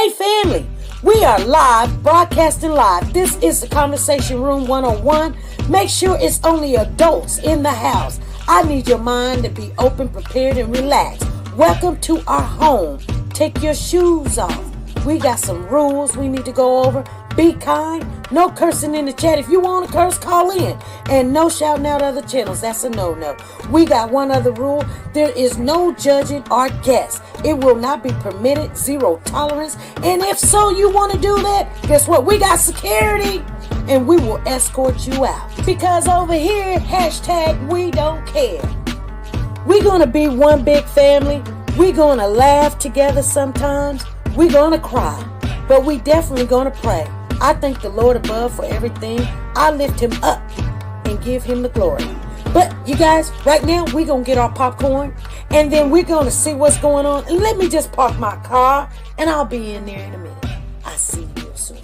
Hey family, we are live, broadcasting live. This is the Conversation Room 101. Make sure it's only adults in the house. I need your mind to be open, prepared, and relaxed. Welcome to our home. Take your shoes off. We got some rules we need to go over. Be kind. No cursing in the chat. If you want to curse, call in. And no shouting out other channels. That's a no-no. We got one other rule. There is no judging our guests. It will not be permitted. Zero tolerance. And if so, you want to do that, guess what? We got security. And we will escort you out. Because over here, hashtag we don't care. We're going to be one big family. We're going to laugh together sometimes. We're going to cry. But we definitely going to pray. I thank the Lord above for everything. I lift him up and give him the glory. But you guys, right now, we're going to get our popcorn. And then we're going to see what's going on. And let me just park my car. And I'll be in there in a minute. I'll see you real soon.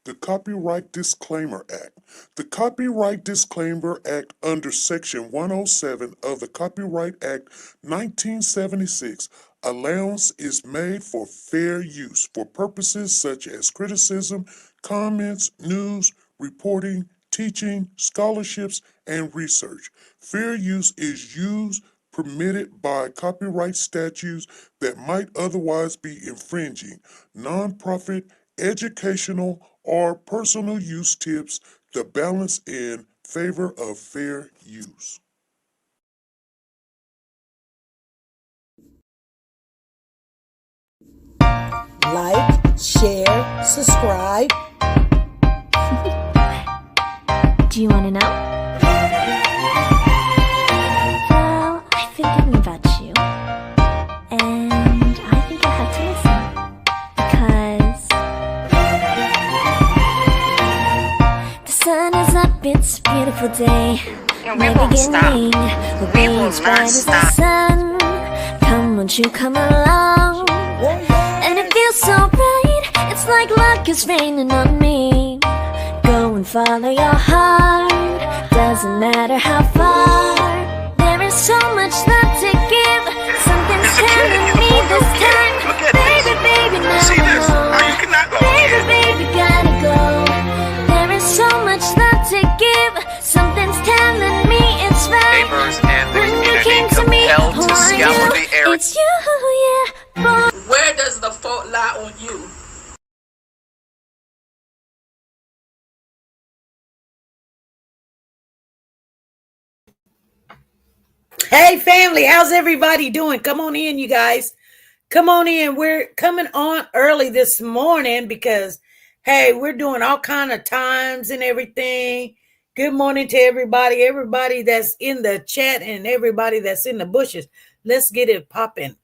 The Copyright Disclaimer Act. The Copyright Disclaimer Act under Section 107 of the Copyright Act 1976, allowance is made for fair use for purposes such as criticism, comments, news, reporting, teaching, scholarships, and research. Fair use is used permitted by copyright statutes that might otherwise be infringing. Nonprofit, educational, or personal use tips the balance in favor of fair use. Like, share, subscribe. Do you want to know? Well, I've been thinking about you, and I think I have to listen, because the sun is up, it's a beautiful day. My beginning will be as bright as the sun. Come, won't you come along? And it feels so bright, it's like luck is raining on me. Go and follow your heart, doesn't matter how far. There is so much love to give, something's telling me this time. Baby, baby, now I know. Baby, baby, gotta go. There is so much love to give, something's telling me it's right. When you came to me, who are you? It's you, yeah, boy. Where does the fault lie on you? Hey family, how's everybody doing? Come on in, you guys. Come on in. We're coming on early this morning because, hey, we're doing all kind of times and everything. Good morning to everybody that's in the chat and everybody that's in the bushes. Let's get it popping.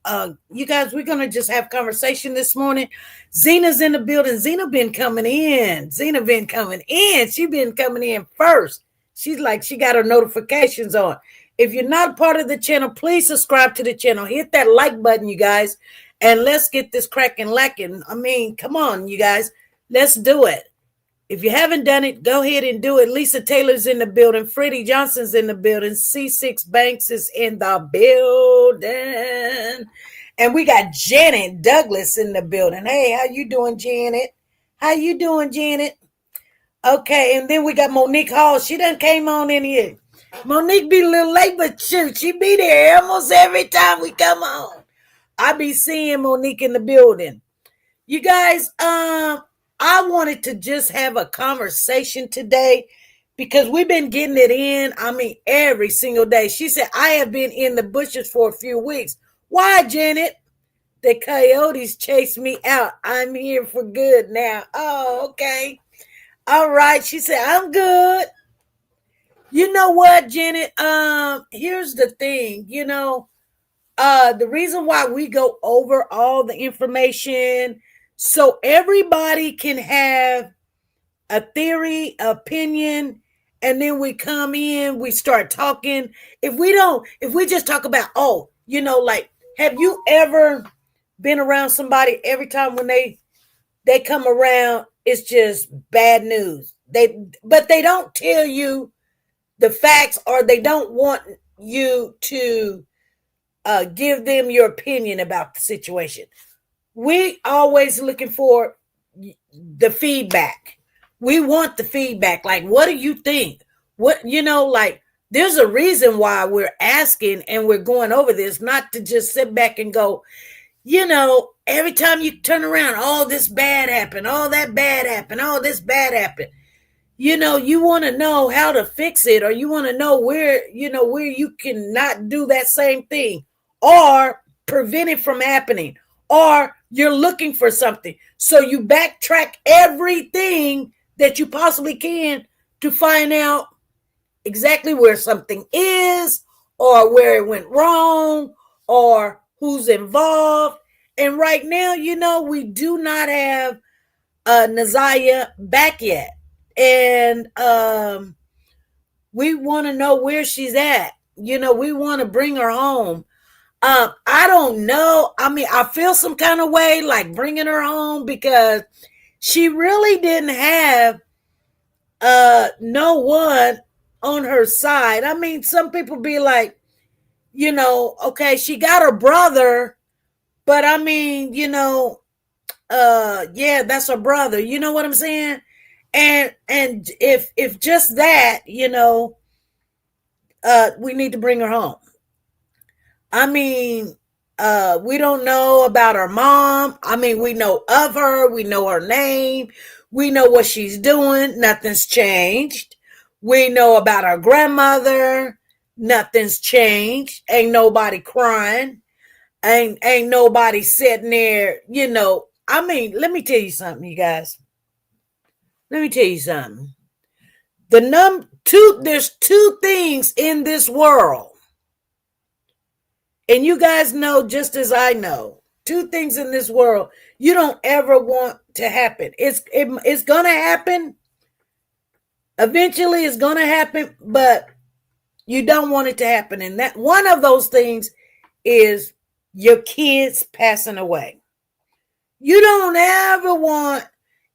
You guys, we're going to just have conversation this morning. Zena's in the building. Zena been coming in. She been coming in first. She's like, she got her notifications on. If you're not a part of the channel, please subscribe to the channel. Hit that like button, you guys. And let's get this cracking lacking. I mean, come on, you guys. Let's do it. If you haven't done it, go ahead and do it. Lisa Taylor's in the building. Freddie Johnson's in the building. C6 Banks is in the building. And we got Janet Douglas in the building. Hey, how you doing, Janet? How you doing, Janet? Okay, and then we got Monique Hall. She done came on in here. Monique be a little late, but shoot, she be there almost every time we come on. I be seeing Monique in the building. You guys, I wanted to just have a conversation today because we've been getting it in, every single day. She said, I have been in the bushes for a few weeks. Why, Janet? The coyotes chased me out. I'm here for good now. Oh, okay. All right. She said, I'm good. You know what, Janet? Here's the thing, the reason why we go over all the information so everybody can have a theory, opinion, and then we come in, we start talking. If we just talk about, like, have you ever been around somebody every time when they come around, it's just bad news. But they don't tell you the facts, or they don't want you to give them your opinion about the situation. We always looking for the feedback. We want the feedback. Like, what do you think? What, like, there's a reason why we're asking and we're going over this, not to just sit back and go, every time you turn around, oh, this bad happened, oh, that bad happened, oh, this bad happened. You want to know how to fix it, or you want to know where you can not do that same thing, or prevent it from happening, or you're looking for something. So you backtrack everything that you possibly can to find out exactly where something is, or where it went wrong, or who's involved. And right now, we do not have Naziah back yet. And we want to know where she's at. We want to bring her home. I don't know. I mean, I feel some kind of way like bringing her home, because she really didn't have no one on her side. I mean, some people be like, okay, she got her brother, but I mean, yeah, that's her brother. You know what I'm saying? And if just that, we need to bring her home. I mean, we don't know about her mom. I mean, we know of her, we know her name, we know what she's doing, nothing's changed. We know about her grandmother, nothing's changed. Ain't nobody crying. Ain't nobody sitting there, I mean, let me tell you something, you guys. Let me tell you something. There's two things in this world. And you guys know, just as I know, two things in this world you don't ever want to happen. It's going to happen. Eventually it's going to happen, but you don't want it to happen. And that one of those things is your kids passing away. You don't ever want,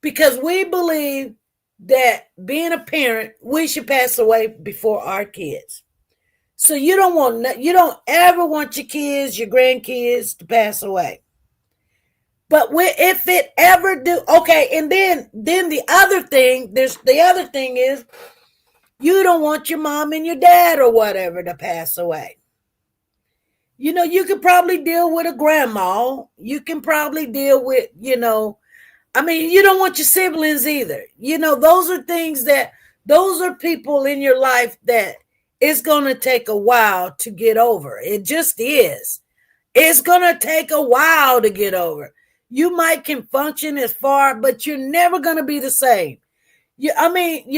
because we believe that being a parent, we should pass away before our kids. So you don't ever want your kids, your grandkids to pass away. But if it ever do, okay, and then the other thing is, you don't want your mom and your dad or whatever to pass away. You could probably deal with a grandma. You can probably deal with, I mean, you don't want your siblings either. Those are people in your life that it's going to take a while to get over. It just is. It's going to take a while to get over. You might can function as far, but you're never going to be the same. You're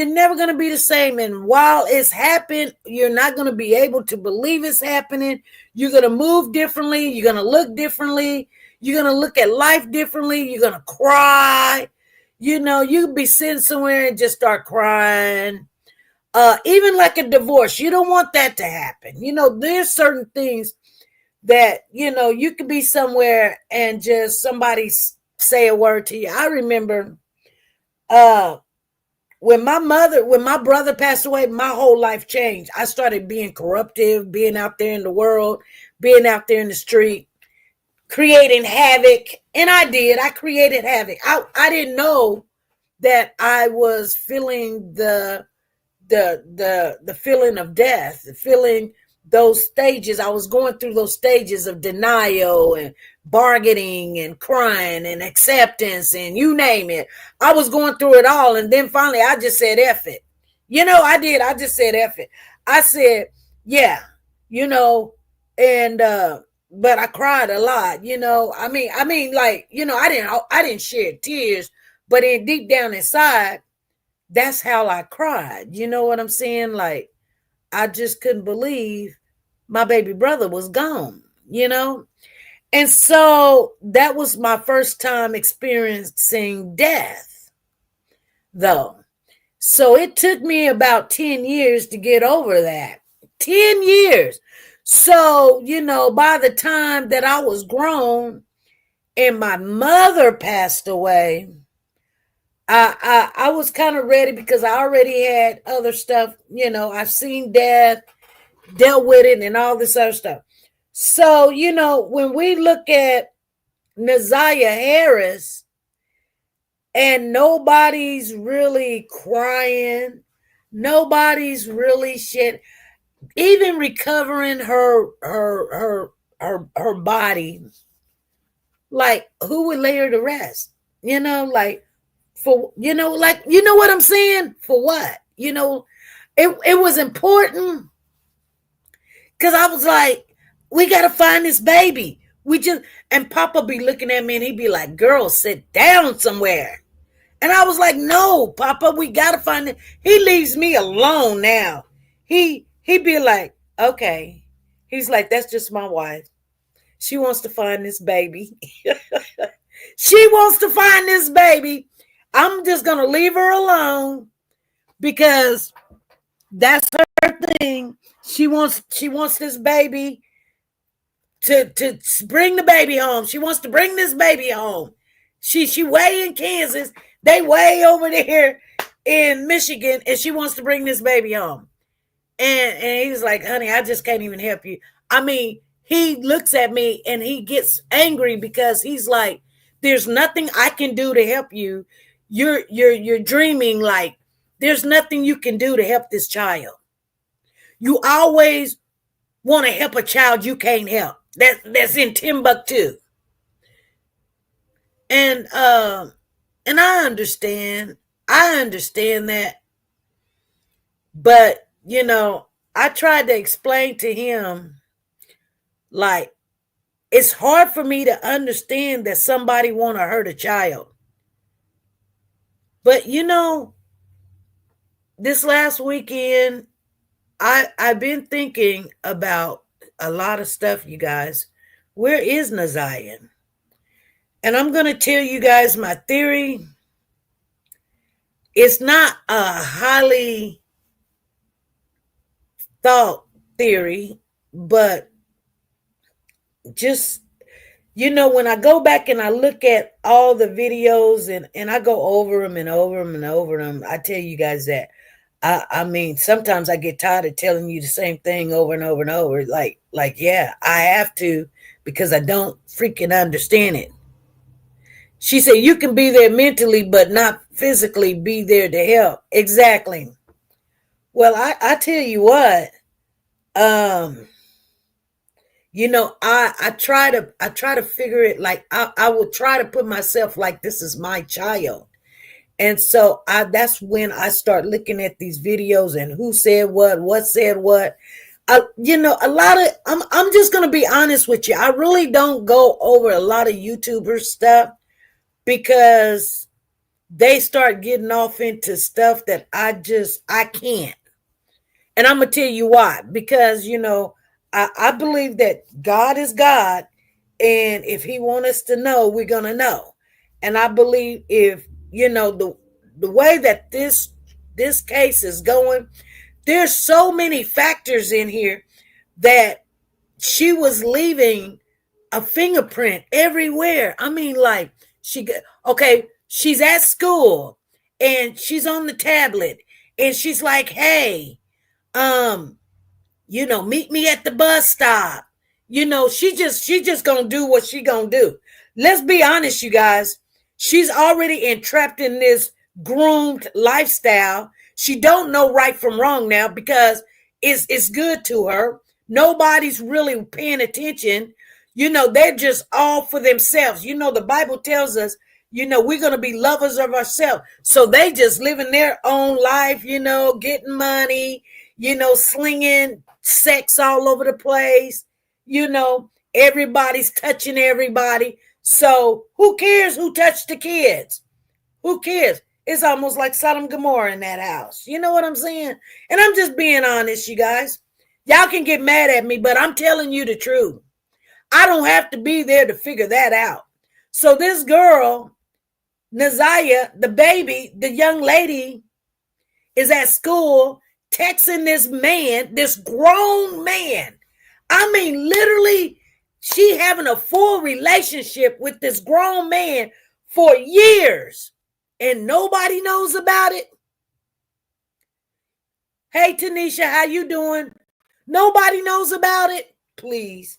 never going to be the same. And while it's happened, you're not going to be able to believe it's happening. You're going to move differently. You're going to look differently. You're going to look at life differently. You're going to cry. You could be sitting somewhere and just start crying. Even like a divorce, you don't want that to happen. There's certain things that, you could be somewhere and just somebody say a word to you. I remember when my brother passed away, my whole life changed. I started being corruptive, being out there in the world, being out there in the street, creating havoc. And I created havoc. I didn't know that I was feeling the feeling of death, the feeling those stages. I was going through those stages of denial and bargaining and crying and acceptance and you name it. I was going through it all. And then finally I just said, F it. I did. I just said, F it. I said, yeah, and, but I cried a lot, I mean, like, I didn't shed tears, but in deep down inside, that's how I cried. You know what I'm saying? Like, I just couldn't believe my baby brother was gone, And so that was my first time experiencing death, though. So it took me about 10 years to get over that. 10 years. So, by the time that I was grown and my mother passed away, I was kind of ready because I already had other stuff. I've seen death, dealt with it, and all this other stuff. So, when we look at Naziah Harris and nobody's really crying, nobody's really shit, even recovering her body, like who would lay her to rest? Like what I'm saying? For what? It was important because I was like, we gotta find this baby. And Papa be looking at me and he'd be like, girl, sit down somewhere. And I was like, no, Papa, we gotta find it. He leaves me alone now. He'd be like, okay. He's like, that's just my wife. She wants to find this baby. She wants to find this baby. I'm just gonna leave her alone because that's her thing. She wants this baby to bring the baby home. She wants to bring this baby home. She way in Kansas. They way over there in Michigan, and she wants to bring this baby home. And he was like, honey, I just can't even help you. I mean, he looks at me and he gets angry because he's like, there's nothing I can do to help you. You're dreaming like there's nothing you can do to help this child. You always want to help a child you can't help. That's in Timbuktu. And I understand. I understand that. But, I tried to explain to him, like, it's hard for me to understand that somebody want to hurt a child. But, this last weekend, I've been thinking about a lot of stuff, you guys. Where is Naziah? And I'm going to tell you guys my theory. It's not a highly thought theory, but just, when I go back and I look at all the videos and I go over them and over them and over them, I tell you guys that I mean, sometimes I get tired of telling you the same thing over and over and over. Like, yeah, I have to because I don't freaking understand it. She said, you can be there mentally, but not physically be there to help. Exactly. Well, I tell you what, I try to figure it like I will try to put myself like this is my child. And so that's when I start looking at these videos and who said what said what. A lot of I'm just gonna be honest with you. I really don't go over a lot of YouTuber stuff because they start getting off into stuff that I can't. And I'm gonna tell you why. Because I believe that God is God, and if He wants us to know, we're gonna know. And I believe if the way that this case is going, there's so many factors in here that she was leaving a fingerprint everywhere. I mean, like she's at school and she's on the tablet and she's like, hey, meet me at the bus stop. She just gonna do what she gonna do. Let's be honest, you guys. She's already entrapped in this groomed lifestyle. She don't know right from wrong now because it's good to her. Nobody's really paying attention. They're just all for themselves. The Bible tells us, we're going to be lovers of ourselves. So they just living their own life, getting money, slinging sex all over the place. Everybody's touching everybody. So who cares who touched the kids? Who cares? It's almost like Sodom and Gomorrah in that house. You know what I'm saying? And I'm just being honest, you guys. Y'all can get mad at me, but I'm telling you the truth. I don't have to be there to figure that out. So this girl, Naziah, the baby, the young lady, is at school texting this man, this grown man. I mean, literally She having a full relationship with this grown man for years and nobody knows about it. Hey Tanisha, how you doing? Nobody knows about it. Please.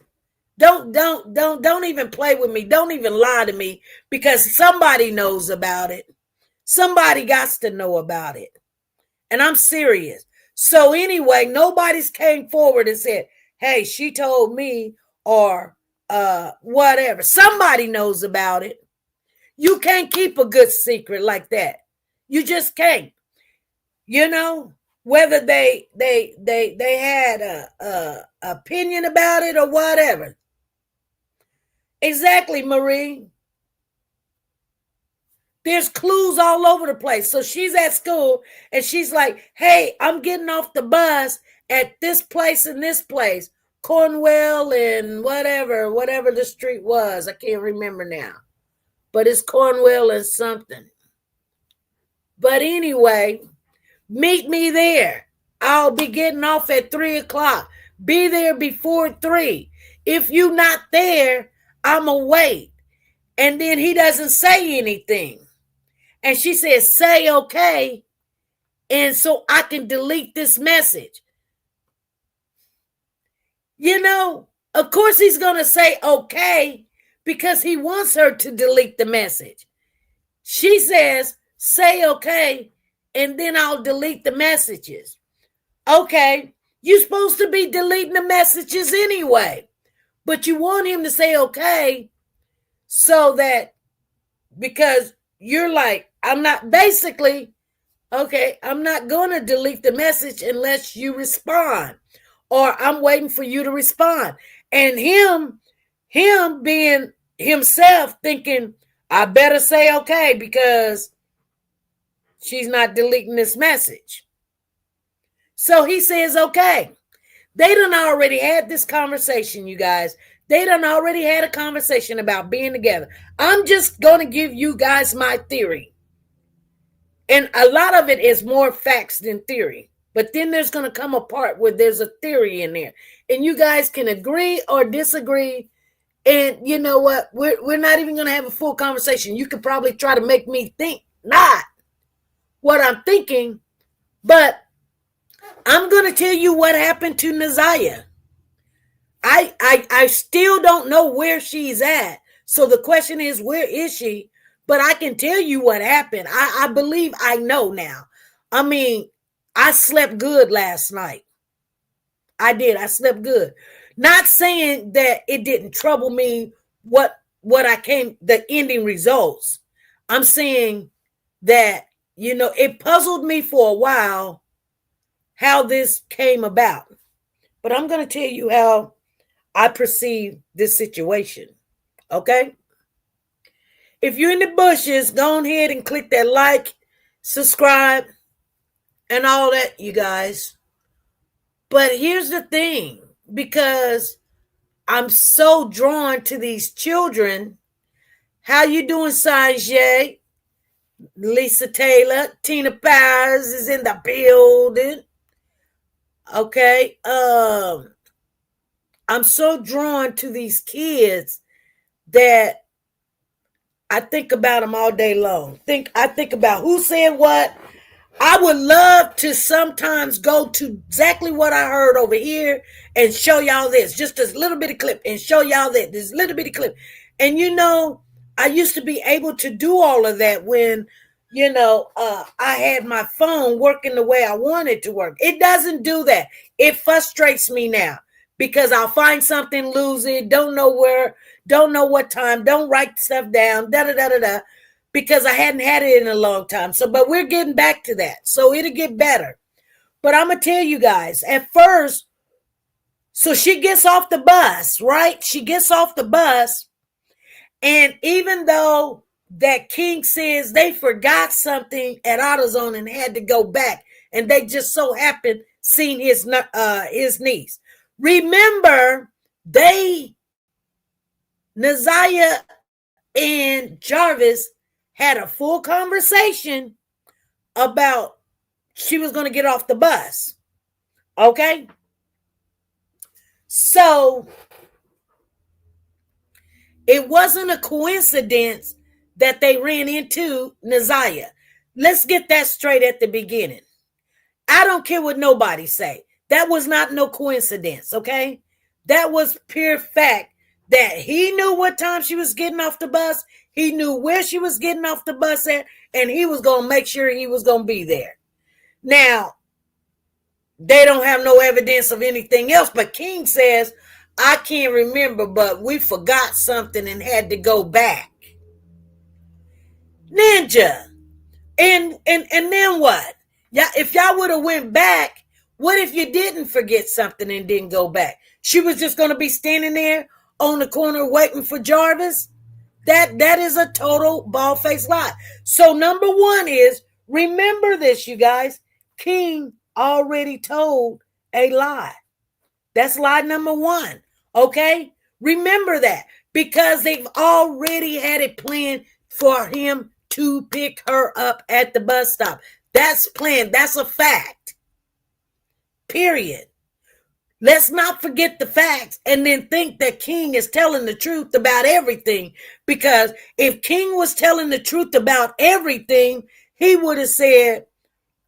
Don't even play with me. Don't even lie to me, because somebody knows about it. Somebody got to know about it. And I'm serious. So anyway, nobody's came forward and said, hey, she told me, or whatever. Somebody knows about it. You can't keep a good secret like that. You just can't. You know, whether they had a opinion about it or whatever. Exactly, Marie. There's clues all over the place. So she's at school and she's like, hey, I'm getting off the bus at this place and this place, Cornwell and whatever the street was. I can't remember now, but it's Cornwell and something. But anyway, meet me there. I'll be getting off at 3:00. Be there before 3. If you're not there, I'm going to wait. And then he doesn't say anything. And she says, say okay. And so I can delete this message. You know, of course he's going to say okay because he wants her to delete the message. She says, say okay, and then I'll delete the messages. Okay, you're supposed to be deleting the messages anyway. But you want him to say okay so that, because you're like, I'm not going to delete the message unless you respond, or I'm waiting for you to respond. And him being himself thinking, I better say okay because she's not deleting this message. So he says, okay. They done already had this conversation, you guys. They done already had a conversation about being together. I'm just going to give you guys my theory. And a lot of it is more facts than theory. But then there's going to come a part where there's a theory in there. And you guys can agree or disagree. And you know what? We're not even going to have a full conversation. You could probably try to make me think not what I'm thinking. But I'm going to tell you what happened to Naziah. I still don't know where she's at. So the question is, where is she? But I can tell you what happened. I believe I know now. I mean, I slept good last night. I did. I slept good. Not saying that it didn't trouble me the ending results. I'm saying that, it puzzled me for a while how this came about. But I'm going to tell you how I perceive this situation. Okay? If you're in the bushes, go ahead and click that like, subscribe, and all that, you guys. But here's the thing, because I'm so drawn to these children. How you doing, Sanjay? Lisa Taylor, Tina Powers is in the building. Okay. I'm so drawn to these kids that I think about them all day long. I think about who said what. I would love to sometimes go to exactly what I heard over here and show y'all this. Just a little bitty clip and show y'all that. This little bitty clip. And I used to be able to do all of that when, I had my phone working the way I wanted to work. It doesn't do that. It frustrates me now because I'll find something, lose it, don't know where, don't know what time, don't write stuff down, da-da-da-da-da, because I hadn't had it in a long time. But we're getting back to that. So it'll get better. But I'm going to tell you guys, at first, so she gets off the bus, right? She gets off the bus. And even though that King says they forgot something at AutoZone and had to go back, and they just so happened seeing his niece. Remember, Naziah and Jarvis had a full conversation about she was going to get off the bus. Okay? So It wasn't a coincidence that they ran into Naziah. Let's get that straight at the beginning. I don't care what nobody say. That was not no coincidence, okay? That was pure fact that he knew what time she was getting off the bus. He knew where she was getting off the bus at, and he was going to make sure he was going to be there. Now, they don't have no evidence of anything else, but King says, I can't remember, but we forgot something and had to go back. Ninja. And then what? Yeah, if y'all would have went back, what if you didn't forget something and didn't go back? She was just going to be standing there on the corner waiting for Jarvis? That is a total bald-faced lie. So number one is, remember this, you guys. King already told a lie. That's lie number one. Okay? Remember that. Because they've already had it planned for him to pick her up at the bus stop. That's planned. That's a fact. Period. Let's not forget the facts and then think that King is telling the truth about everything. Because if King was telling the truth about everything, he would have said,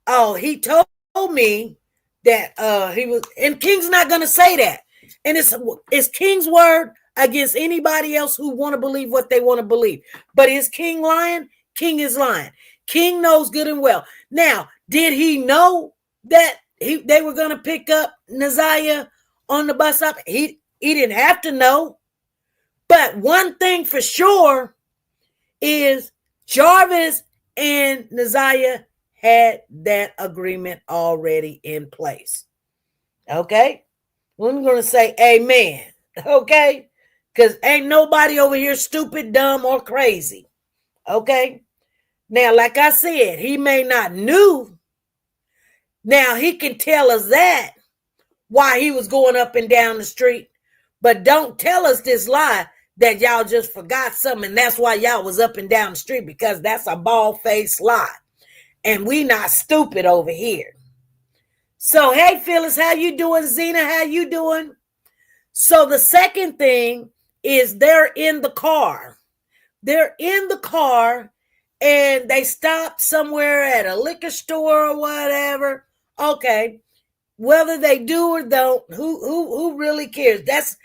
oh, he told me that he was, and King's not going to say that. And it's King's word against anybody else who want to believe what they want to believe. But is King lying? King is lying. King knows good and well. Now, did he know that they were going to pick up Naziah on the bus stop? He didn't have to know. But one thing for sure is Jarvis and Naziah had that agreement already in place. Okay? I'm going to say amen. Okay? Because ain't nobody over here stupid, dumb, or crazy. Okay? Now, like I said, he may not knew. Now, he can tell us that why he was going up and down the street. But don't tell us this lie that y'all just forgot something. And that's why y'all was up and down the street, because that's a bald-faced lie. And we not stupid over here. So, hey, Phyllis, how you doing? Zena, how you doing? So the second thing is they're in the car. They're in the car and they stopped somewhere at a liquor store or whatever. Okay. Whether they do or don't, who really cares? That's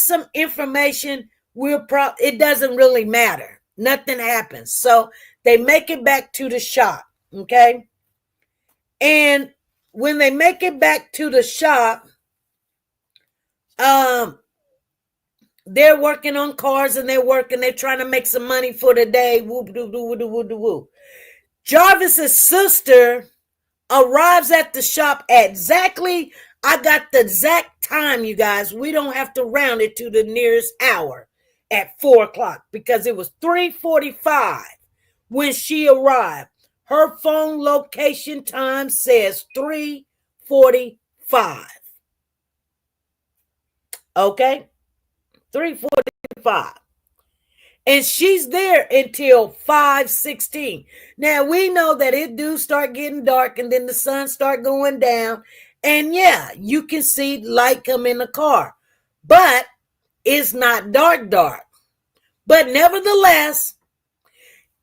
some information it doesn't really matter. Nothing happens. So they make it back to the shop. Okay. And when they make it back to the shop, they're working on cars and they're trying to make some money for the day. Whoop, doo, doo, doo, doo, doo. Jarvis's sister arrives at the shop at exactly, I got the exact time, you guys. We don't have to round it to the nearest hour at 4:00 because it was 3:45 when she arrived. Her phone location time says 3:45. Okay? 3:45. And she's there until 5:16. Now, we know that it do start getting dark and then the sun start going down. And yeah, you can see light come in the car. But it's not dark. But nevertheless,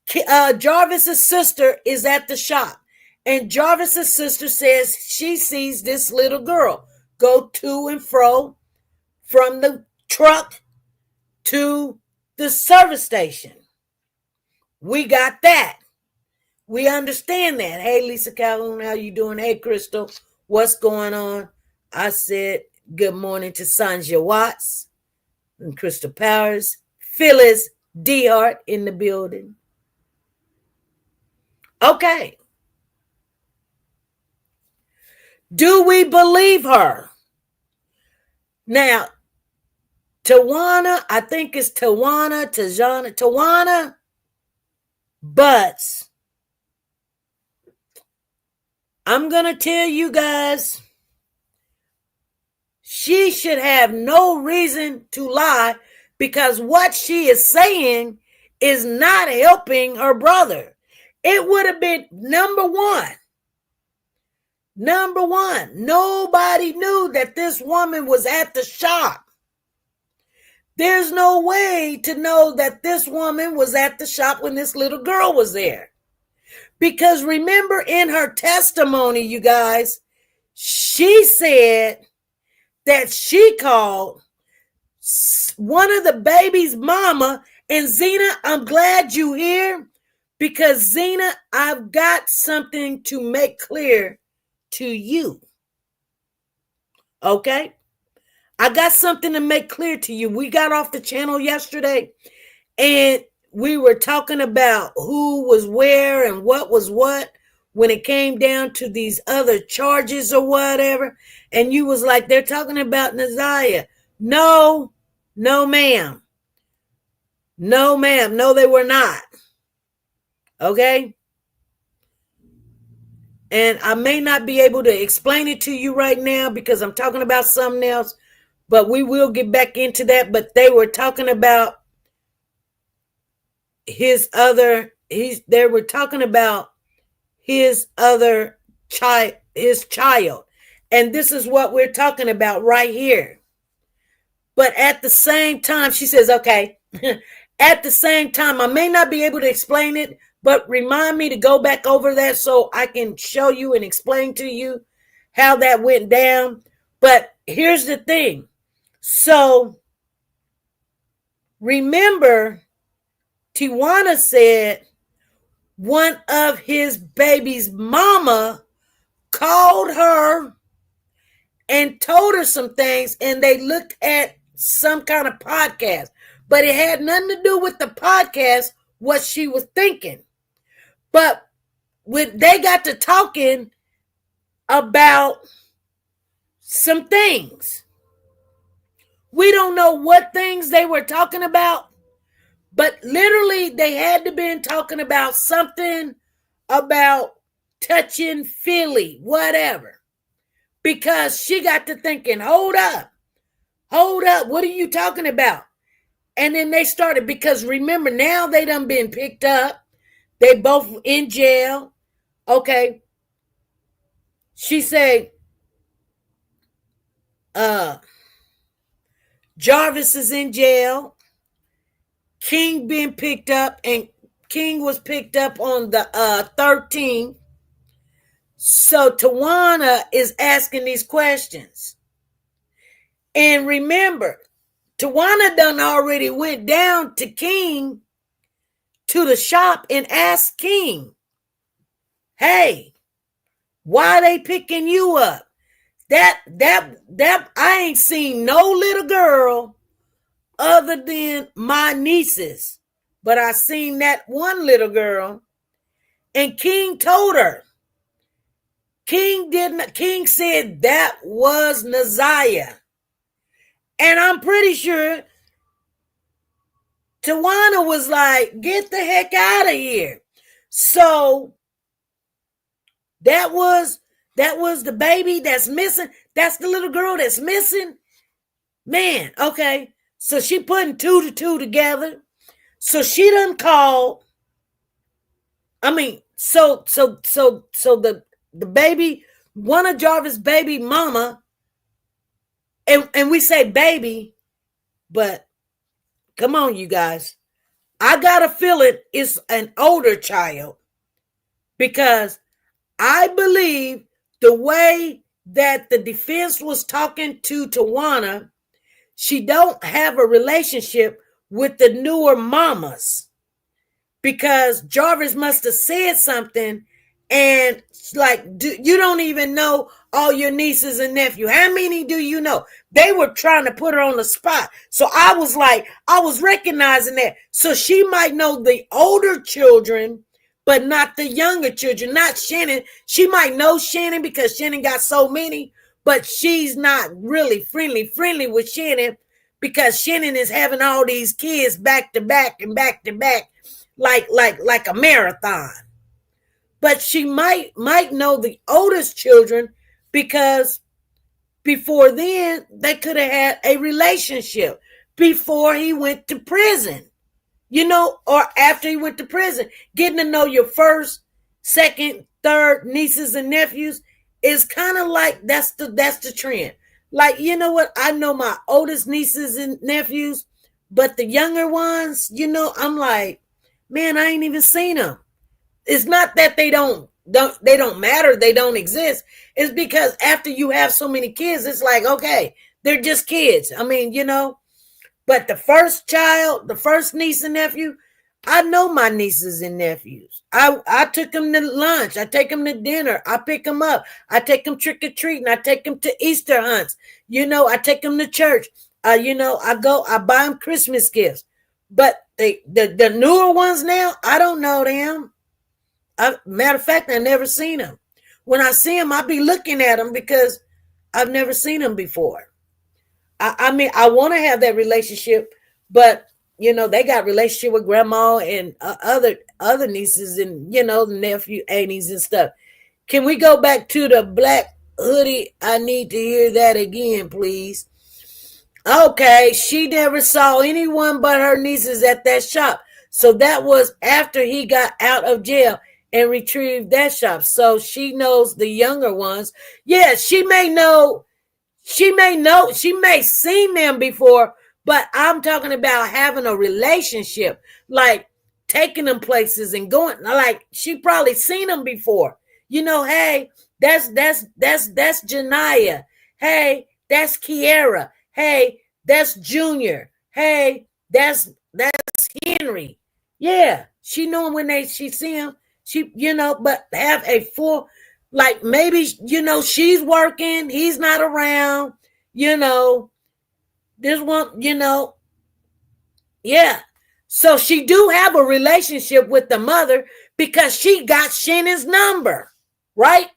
Jarvis's sister is at the shop. And Jarvis's sister says she sees this little girl go to and fro from the truck to the service station. We got that. We understand that. Hey, Lisa Calhoun, how you doing? Hey, Crystal, what's going on? I said good morning to Sanja Watts and Crystal Powers. Phyllis Dehart in the building. Okay. Do we believe her? Now, Tawana, I think it's Tawana Butts. I'm going to tell you guys, she should have no reason to lie because what she is saying is not helping her brother. It would have been number one. Nobody knew that this woman was at the shop. there's no way to know that this woman was at the shop when this little girl was there. Because remember, in her testimony, you guys, she said that she called one of the baby's mama. And Zena, I'm glad you here, because Zena, I've got something to make clear to you. Okay? I got something to make clear to you. We got off the channel yesterday and we were talking about who was where and what was what when it came down to these other charges or whatever. And you was like, they're talking about Naziah. No, ma'am. No, ma'am. No, they were not. Okay? And I may not be able to explain it to you right now because I'm talking about something else, but we will get back into that. But they were talking about his other child. And this is what we're talking about right here. But at the same time, she says, okay, at the same time, I may not be able to explain it, but remind me to go back over that so I can show you and explain to you how that went down. But here's the thing. So remember, Tijuana said one of his baby's mama called her and told her some things, and they looked at some kind of podcast. But it had nothing to do with the podcast, what she was thinking. But when they got to talking about some things, we don't know what things they were talking about, but literally they had to been talking about something about touching Philly, whatever. Because she got to thinking, hold up, what are you talking about? And then they started, because remember, now they done been picked up. They both in jail. Okay. She said, Jarvis is in jail. King been picked up, and King was picked up on the 13th. So Tawana is asking these questions. And remember, Tawana done already went down to King, to the shop, and asked King, hey, why they picking you up? That I ain't seen no little girl other than my nieces, but I seen that one little girl, and King told her. King said that was Naziah. And I'm pretty sure Tawana was like, get the heck out of here. So that was the baby that's missing. That's the little girl that's missing. Man, okay. So she putting 2 to 2 together. So she done called. I mean, so the baby, one of Jarvis' baby mama, and we say baby, but come on, you guys. I got a feeling it's an older child, because I believe the way that the defense was talking to Tawana, she don't have a relationship with the newer mamas, because Jarvis must have said something, and like, you don't even know all your nieces and nephews. How many do you know? They were trying to put her on the spot. So I was recognizing that. So she might know the older children, but not the younger children, not Shannon. She might know Shannon because Shannon got so many, but she's not really friendly with Shannon, because Shannon is having all these kids back to back and back to back, like a marathon. But she might know the oldest children, because before then they could have had a relationship before he went to prison, or after he went to prison. Getting to know your first, second, third nieces and nephews is kind of like that's the trend. Like, you know what? I know my oldest nieces and nephews But the younger ones, I'm like, man, I ain't even seen them. It's not that they don't matter, they don't exist. It's because after you have so many kids, it's like, okay, they're just kids. I mean, but the first child, the first niece and nephew, I know my nieces and nephews. I took them to lunch. I take them to dinner. I pick them up. I take them trick or treating. I take them to Easter hunts. I take them to church. I buy them Christmas gifts. But the newer ones now, I don't know them. Matter of fact, I never seen them. When I see them, I be looking at them because I've never seen them before. I mean, I want to have that relationship, but they got relationship with grandma and other nieces and the nephew, aunties and stuff. Can we go back to the black hoodie? I need to hear that again, please. Okay, she never saw anyone but her nieces at that shop. So that was after he got out of jail and retrieved that shop. So she knows the younger ones. Yeah, she may seen them before, but I'm talking about having a relationship, like taking them places and going. Like she probably seen them before. Hey, that's Janiyah. Hey, that's Kiera. Hey, that's Junior. Hey, that's Henry. Yeah, she know him when she see him. But have a full, like maybe she's working, he's not around. This one, yeah. So she do have a relationship with the mother because she got Shannon's number, right?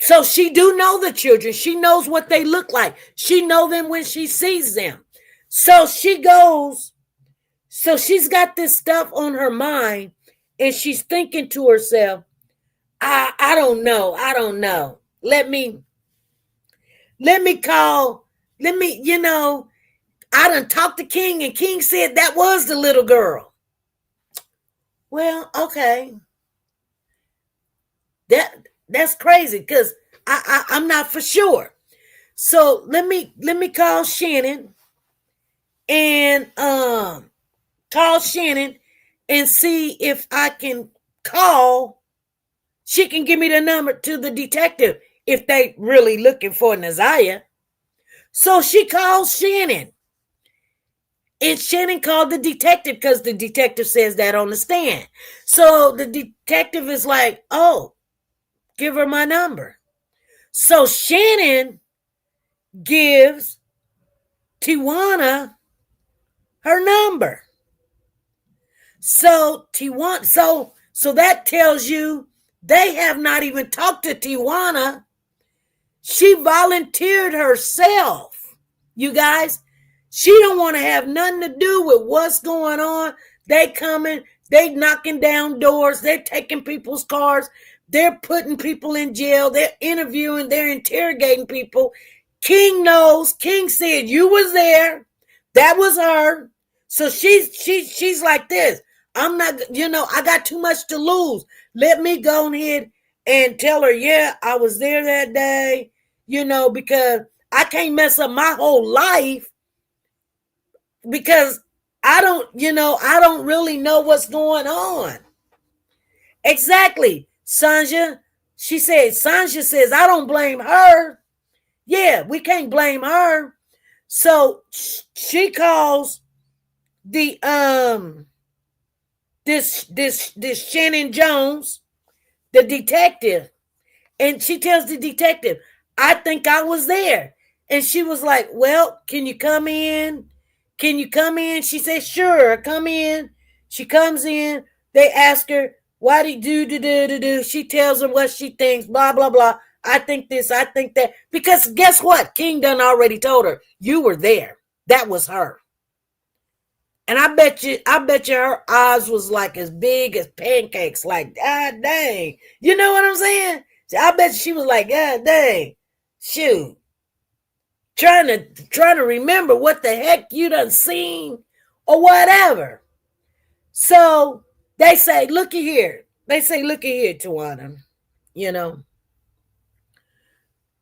So she do know the children. She knows what they look like. She know them when she sees them. So she goes. So she's got this stuff on her mind, and she's thinking to herself, I don't know. I don't know. Let me call. I done talked to King, and King said that was the little girl. Well, okay. That's crazy because I'm not for sure. So let me call Shannon and call Shannon and see if I can call. She can give me the number to the detective if they really looking for Naziah. So she calls Shannon. And Shannon called the detective because the detective says that on the stand. So the detective is like, oh, give her my number. So Shannon gives Tijuana her number. So Tijuana, so that tells you they have not even talked to Tijuana. She volunteered herself, you guys. She don't want to have nothing to do with what's going on. They coming, they knocking down doors, they're taking people's cars, they're putting people in jail, they're interviewing, they're interrogating people. King knows. King said you was there. That was her. So she's like this. I'm not, I got too much to lose. Let me go ahead and tell her, yeah, I was there that day, because I can't mess up my whole life because I don't really know what's going on. Exactly. Sanja says, I don't blame her. Yeah, we can't blame her. So she calls the this Shannon Jones, the detective, and she tells the detective, I think I was there. And she was like, well, can you come in? Can you come in? She said, sure, come in. She comes in. They ask her, why did you do? She tells them what she thinks, blah, blah, blah. I think this, I think that. Because guess what? King done already told her, you were there. That was her. And I bet you her eyes was like as big as pancakes. Like, God dang. You know what I'm saying? I bet she was like, God dang. Shoot. Trying to remember what the heck you done seen or whatever. So they say, looky here. They say, looky here, Tawana.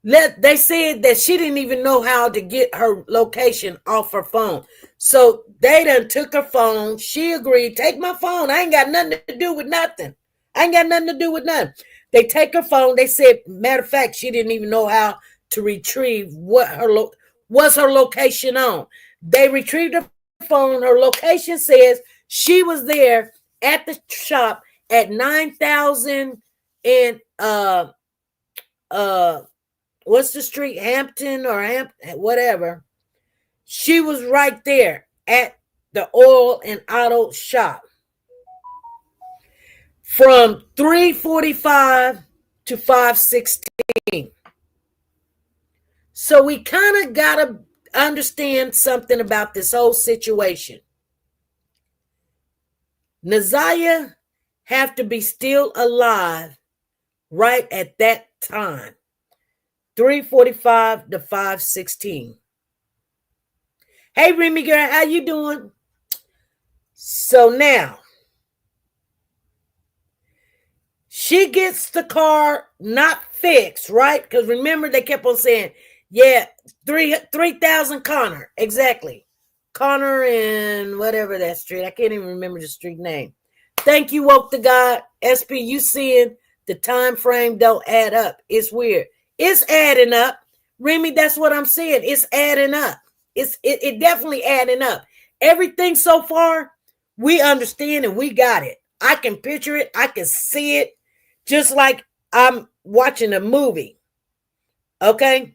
They said that she didn't even know how to get her location off her phone. So they done took her phone. She agreed, take my phone. I ain't got nothing to do with nothing. I ain't got nothing to do with nothing. They take her phone. They said, matter of fact, she didn't even know how to retrieve what was her location on. They retrieved her phone. Her location says she was there at the shop at 9,000 and what's the street? Hampton or whatever. She was right there at the oil and auto shop from 3:45 to 5:16. So we kind of got to understand something about this whole situation. Naziah have to be still alive right at that time. 3:45 to 5:16. Hey, Remy girl, how you doing? So now, she gets the car not fixed, right? Because remember, they kept on saying, yeah, 3,000 Connor. Exactly. Connor and whatever that street. I can't even remember the street name. Thank you, woke the God. SP, you seeing the time frame don't add up. It's weird. It's adding up. Remy, that's what I'm saying. It's adding up. It definitely adding up. Everything so far, we understand and we got it. I can picture it. I can see it. Just like I'm watching a movie. Okay?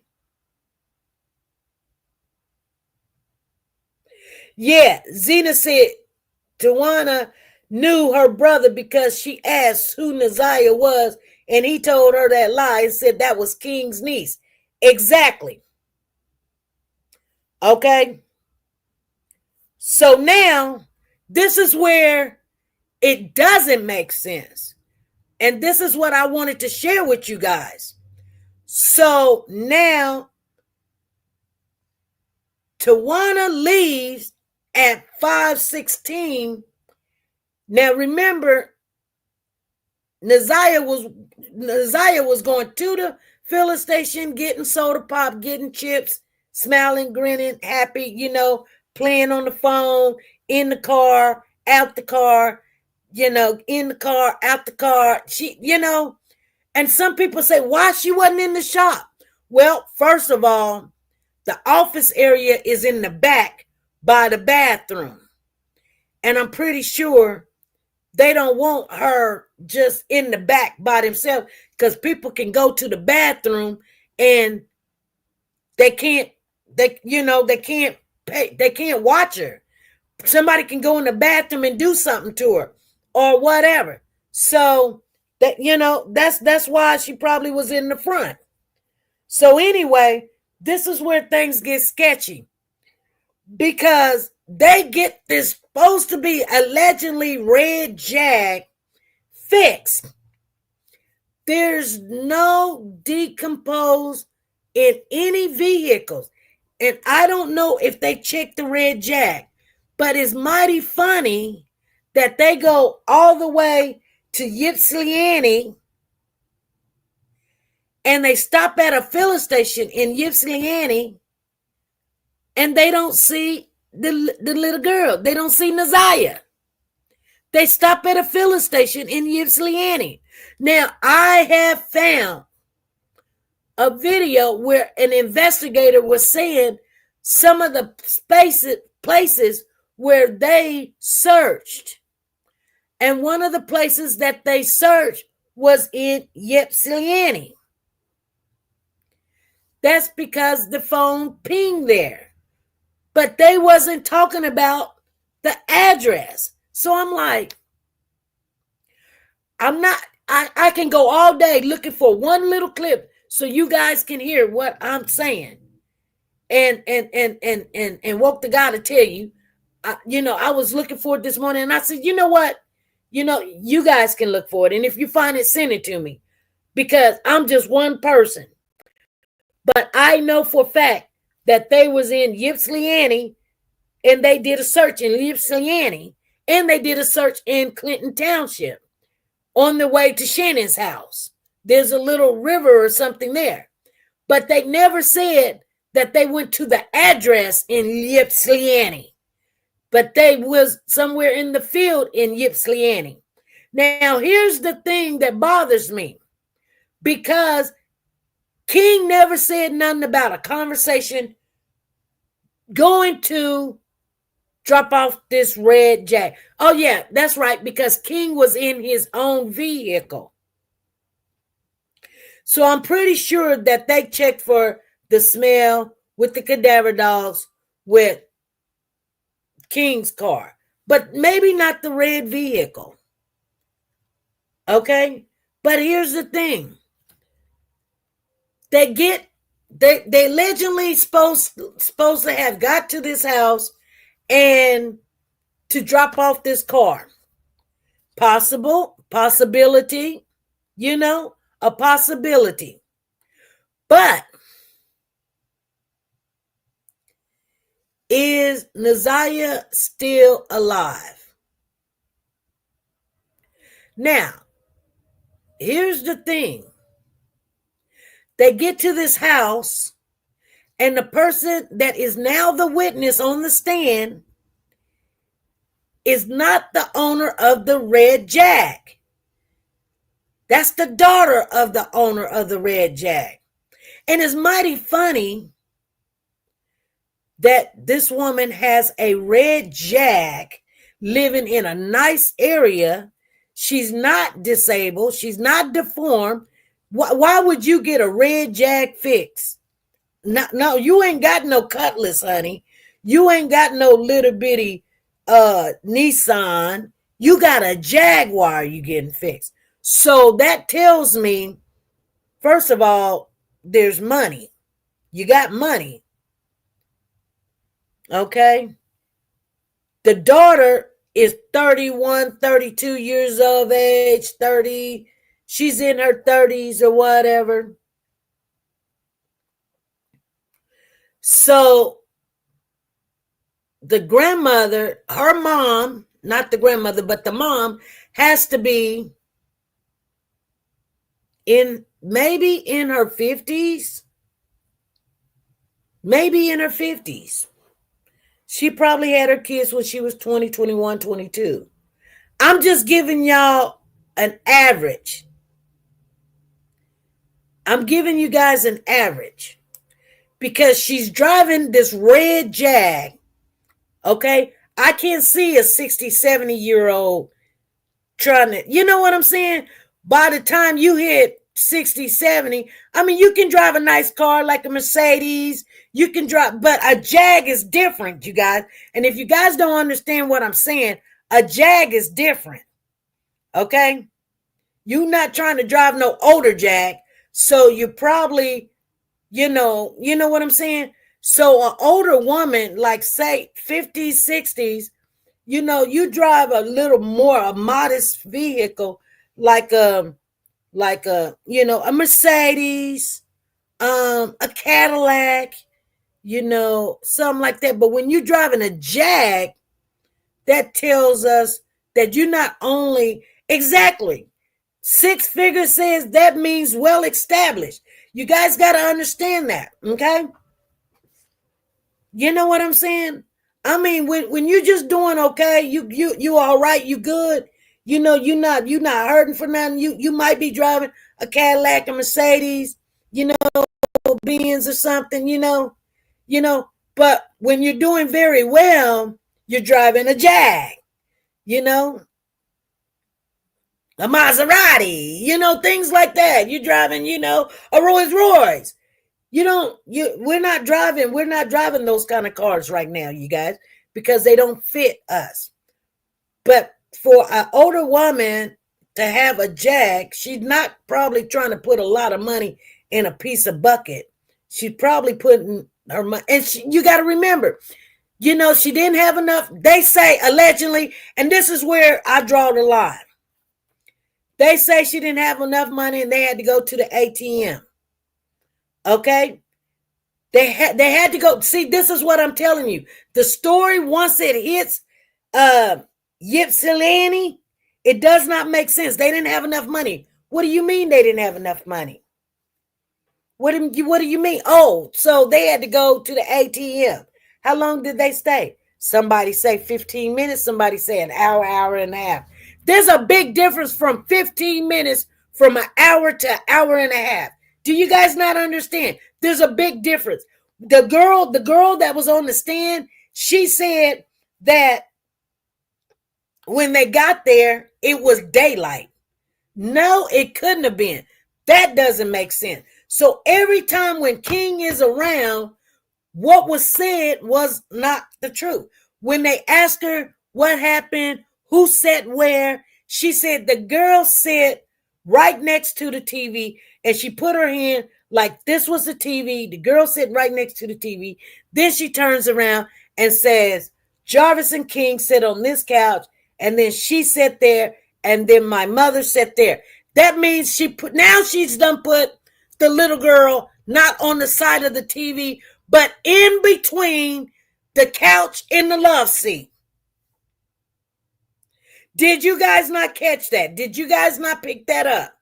Yeah, Zena said Tawana knew her brother because she asked who Naziah was, and he told her that lie and said that was King's niece. Exactly. Okay? So now, this is where it doesn't make sense. And this is what I wanted to share with you guys. So now, Tawana leaves at 5:16. Now remember, Naziah was going to the filling station, getting soda pop, getting chips, smiling, grinning, happy, playing on the phone, in the car, out the car, in the car, out the car. She, and some people say, why she wasn't in the shop? Well, first of all, the office area is in the back by the bathroom. And I'm pretty sure they don't want her just in the back by themselves, because people can go to the bathroom and they can't watch her. Somebody can go in the bathroom and do something to her or whatever. So that's why she probably was in the front. So anyway, this is where things get sketchy, because they get this supposed to be allegedly red Jag fixed. There's no decomposed in any vehicles. And I don't know if they checked the red Jag, but it's mighty funny that they go all the way to Ypsilanti and they stop at a filling station in Ypsilanti and they don't see the little girl. They don't see Naziah. They stop at a filling station in Ypsilanti. Now, I have found a video where an investigator was saying some of the places where they searched. And one of the places that they searched was in Ypsilanti. That's because the phone pinged there. But they wasn't talking about the address. So I'm like, I can go all day looking for one little clip so you guys can hear what I'm saying. And woke the guy to tell you, I was looking for it this morning and I said, you know what? You guys can look for it. And if you find it, send it to me, because I'm just one person. But I know for a fact that they was in Ypsilanti and they did a search in Ypsilanti and they did a search in Clinton Township on the way to Shannon's house. There's a little river or something there. But they never said that they went to the address in Ypsilanti. but they was somewhere in the field in Ypsilanti. Now, here's the thing that bothers me, because King never said nothing about a conversation going to drop off this red Jag. Oh, yeah, that's right, because King was in his own vehicle. So I'm pretty sure that they checked for the smell with the cadaver dogs with King's car, but maybe not the red vehicle. Okay? But here's the thing. They allegedly supposed to have got to this house and to drop off this car. Possibility, a possibility. But is Naziah still alive? Now, here's the thing. They get to this house, and the person that is now the witness on the stand is not the owner of the red Jag. That's the daughter of the owner of the red Jag. And it's mighty funny that this woman has a red Jag living in a nice area. She's not disabled. She's not deformed. Why would you get a red Jag fix? No, you ain't got no Cutlass, honey. You ain't got no little bitty Nissan. You got a Jaguar you getting fixed. So that tells me, first of all, there's money. You got money. Okay? The daughter is 31, 32 years of age, 30. She's in her 30s or whatever. So the grandmother, her mom, not the grandmother, but the mom, has to be maybe in her 50s. Maybe in her 50s. She probably had her kids when she was 20, 21, 22. I'm just giving y'all an average. I'm giving you guys an average. Because she's driving this red Jag. Okay? I can't see a 60, 70-year-old trying to, you know what I'm saying? By the time you hit 60, 70, I mean, you can drive a nice car like a Mercedes. You can drive, but a Jag is different, you guys. And if you guys don't understand what I'm saying, a Jag is different. Okay? You're not trying to drive no older Jag. So you probably, you know what I'm saying? So an older woman, like say 50s, 60s, you drive a little more, a modest vehicle, like a Mercedes, a Cadillac, something like that. But when you're driving a Jag, that tells us that you're not only, exactly, 6 figures says that means well established. You guys got to understand that, okay? You know what I'm saying? I mean, when you're just doing okay, you all right, you good. You're not hurting for nothing. You might be driving a Cadillac, a Mercedes, Benz or something, But when you're doing very well, you're driving a Jag, a Maserati, things like that. You're driving, a Rolls Royce. We're not driving those kind of cars right now, you guys, because they don't fit us. But for an older woman to have a Jag, she's not probably trying to put a lot of money in a piece of bucket. She's probably putting her money, and you got to remember, she didn't have enough. They say allegedly, and this is where I draw the line. They say she didn't have enough money and they had to go to the ATM. Okay? They had to go. See, this is what I'm telling you. The story, once it hits Ypsilanti, it does not make sense. They didn't have enough money. What do you mean they didn't have enough money? What do you mean? Oh, so they had to go to the ATM. How long did they stay? Somebody say 15 minutes. Somebody say an hour, hour and a half. There's a big difference from 15 minutes from an hour to an hour and a half. Do you guys not understand? There's a big difference. The girl that was on the stand, she said that when they got there, it was daylight. No, it couldn't have been. That doesn't make sense. So every time when King is around, what was said was not the truth. When they asked her what happened, who sat where, she said the girl sat right next to the TV and she put her hand like this was the TV. The girl sat right next to the TV. Then she turns around and says, Jarvis and King sit on this couch, and then she sat there, and then my mother sat there. That means she's done put the little girl not on the side of the TV, but in between the couch and the love seat. Did you guys not catch that? Did you guys not pick that up?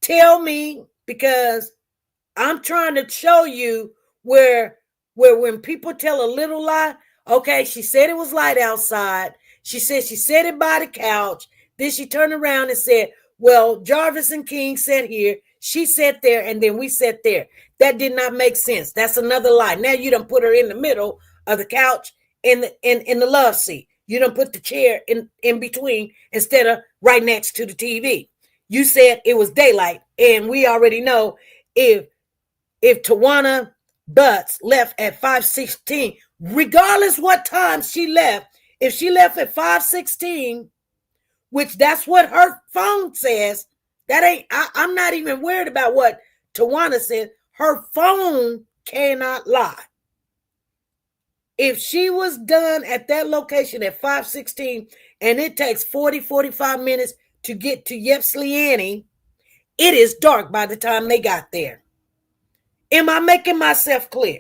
Tell me, because I'm trying to show you where when people tell a little lie, okay, she said it was light outside. She said it by the couch. Then she turned around and said, well, Jarvis and King sat here. She sat there, and then we sat there. That did not make sense. That's another lie. Now you done put her in the middle of the couch in the love seat. You done put the chair in between instead of right next to the TV. You said it was daylight, and we already know if Tawana Butts left at 5:16, regardless what time she left, if she left at 5:16, which that's what her phone says, I'm not even worried about what Tawana said. Her phone cannot lie. If she was done at that location at 5:16 and it takes 45 minutes to get to Ypsilanti, it is dark by the time they got there. Am I making myself clear?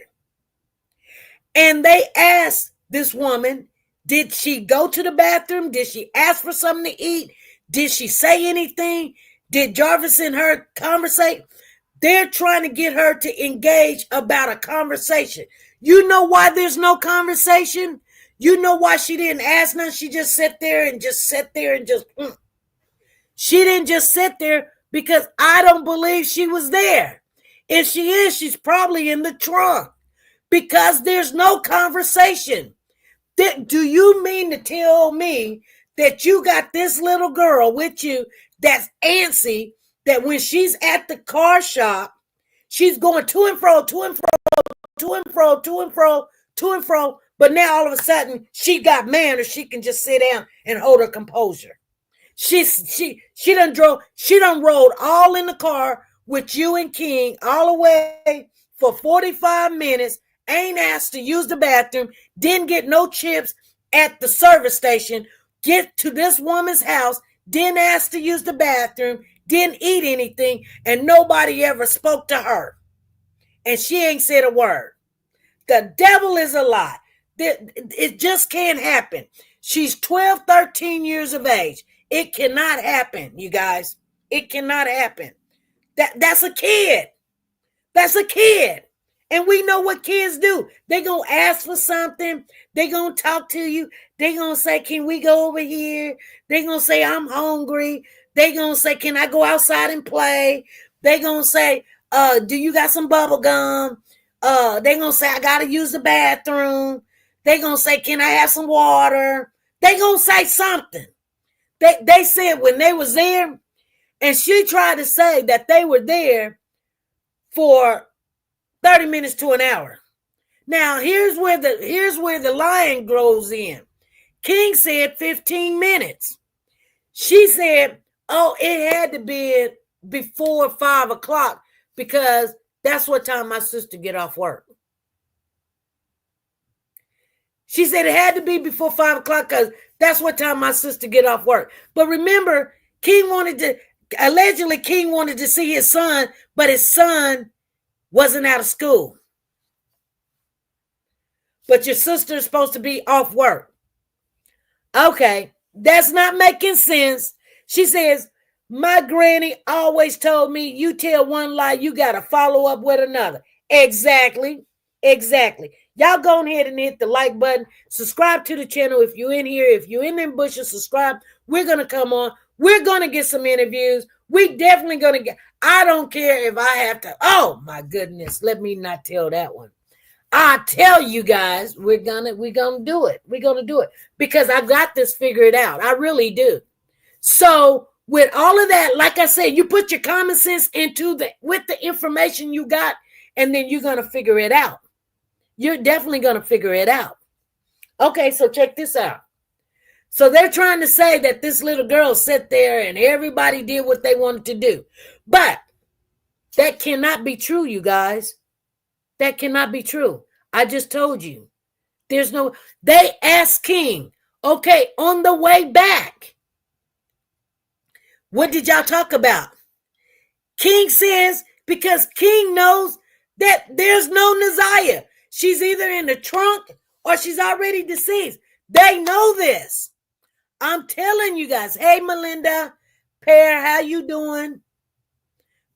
And they asked this woman, did she go to the bathroom? Did she ask for something to eat? Did she say anything? Did Jarvis and her conversate? They're trying to get her to engage about a conversation. You know why there's no conversation? You know why she didn't ask nothing? She just sat there and just. She didn't just sit there because I don't believe she was there. If she is, she's probably in the trunk because there's no conversation. Do you mean to tell me that you got this little girl with you that's antsy, that when she's at the car shop, she's going to and fro, to and fro, but now all of a sudden she got manners, she can just sit down and hold her composure. She done rode all in the car with you and King all the way for 45 minutes, ain't asked to use the bathroom, didn't get no chips at the service station, get to this woman's house, didn't ask to use the bathroom, didn't eat anything, and nobody ever spoke to her. And she ain't said a word. The devil is a lie. It just can't happen. She's 12, 13 years of age. It cannot happen, you guys. It cannot happen. That's a kid. That's a kid. And we know what kids do. They're going to ask for something. They're going to talk to you. They're going to say, can we go over here? They're going to say, I'm hungry. They're going to say, can I go outside and play? They're going to say, do you got some bubble gum? They're going to say, I got to use the bathroom. They're going to say, can I have some water? They're going to say something. They said when they was there, and she tried to say that they were there for 30 minutes to an hour. Now, here's where the lying grows in. King said 15 minutes. She said, oh, it had to be before 5 o'clock because that's what time my sister get off work. She said it had to be before 5 o'clock because that's what time my sister get off work. But remember, allegedly King wanted to see his son, but his son wasn't out of school. But your sister is supposed to be off work. Okay, that's not making sense. She says, my granny always told me, you tell one lie, you got to follow up with another. Exactly. Y'all go ahead and hit the like button. Subscribe to the channel if you're in here. If you're in them bushes, subscribe. We're going to come on. We're going to get some interviews. We definitely going to get. I don't care if I have to. Oh, my goodness. Let me not tell that one. I tell you guys, we're gonna do it. We're gonna do it because I got this figured out. I really do. So with all of that, like I said, you put your common sense into with the information you got, and then you're gonna figure it out. You're definitely gonna figure it out. Okay, so check this out. So they're trying to say that this little girl sat there and everybody did what they wanted to do, but that cannot be true, you guys. That cannot be true. I just told you. They asked King, okay, on the way back, what did y'all talk about? King says, because King knows that there's no Naziah. She's either in the trunk or she's already deceased. They know this. I'm telling you guys. Hey, Melinda, Pear, how you doing?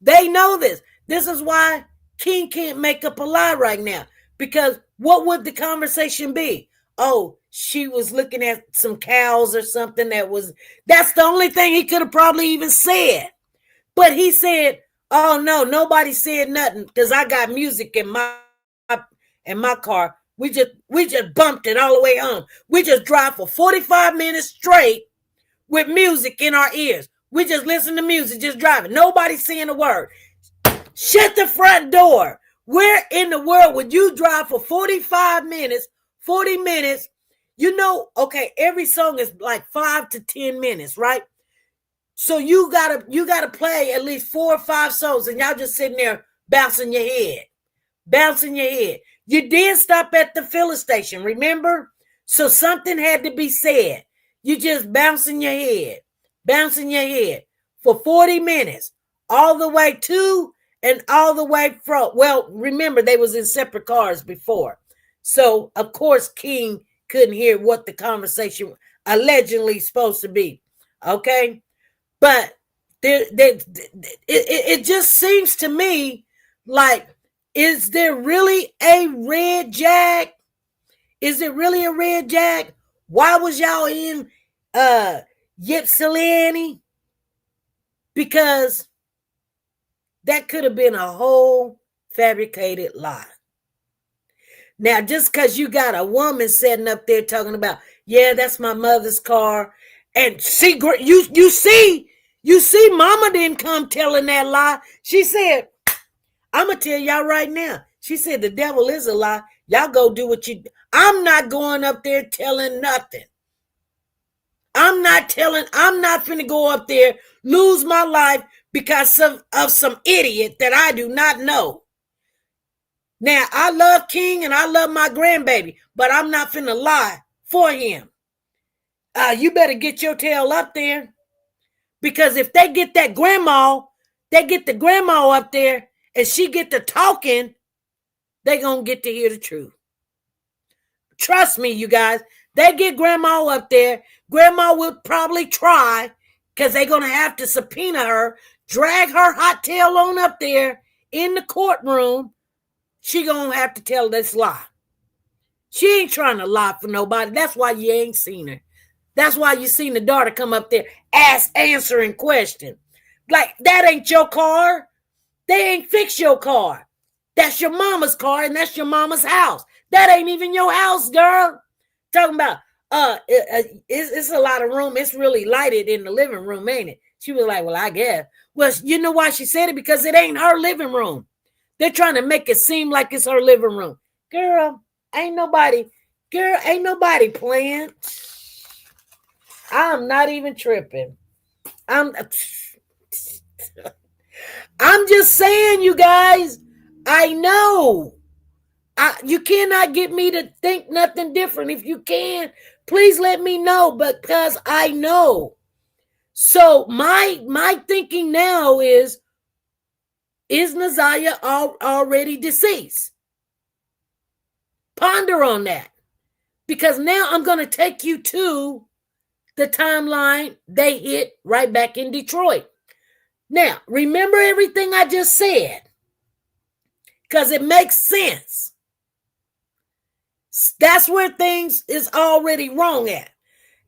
They know this. This is why King can't make up a lie right now. Because what would the conversation be? Oh, she was looking at some cows or something that's the only thing he could have probably even said. But he said, oh no, nobody said nothing because I got music in my car. We just bumped it all the way home. We just drive for 45 minutes straight with music in our ears. We just listen to music, just driving. Nobody saying a word. Shut the front door. Where in the world would you drive for 45 minutes, 40 minutes? You know, okay, every song is like 5 to 10 minutes, right? So you gotta play at least 4 or 5 songs, and y'all just sitting there bouncing your head. You did stop at the filling station, remember? So something had to be said. You just bouncing your head for 40 minutes, all the way to and all the way from. Well, remember, they was in separate cars before. So, of course, King couldn't hear what the conversation allegedly supposed to be. Okay? But it just seems to me like, is there really a red jag? Is it really a red jag? Why was y'all in Ypsilanti? Because that could have been a whole fabricated lie. Now, just because you got a woman sitting up there talking about, yeah, that's my mother's car, and see, you see, mama didn't come telling that lie. She said, I'm going to tell y'all right now. She said, the devil is a lie. Y'all go do what you do. I'm not going up there telling nothing. I'm not finna go up there, lose my life because of some idiot that I do not know. Now, I love King and I love my grandbaby, but I'm not finna lie for him. You better get your tail up there. Because if they get the grandma up there and she get to talking, they gonna get to hear the truth. Trust me, you guys. They get grandma up there. Grandma will probably try because they're gonna have to subpoena her, drag her hot tail on up there in the courtroom. She gonna have to tell this lie. She ain't trying to lie for nobody. That's why you ain't seen her. That's why you seen the daughter come up there answering questions. Like, that ain't your car. They ain't fix your car. That's your mama's car and that's your mama's house. That ain't even your house, girl. Talking about, it's a lot of room. It's really lighted in the living room, ain't it? She was like, well, I guess. Well, you know why she said it? Because it ain't her living room. They're trying to make it seem like it's her living room. Girl, ain't nobody playing. I'm not even tripping. I'm just saying, you guys, I know. You cannot get me to think nothing different. If you can, please let me know, because I know. So my thinking now is Naziah already deceased? Ponder on that. Because now I'm going to take you to the timeline they hit right back in Detroit. Now, remember everything I just said, because it makes sense. That's where things is already wrong at.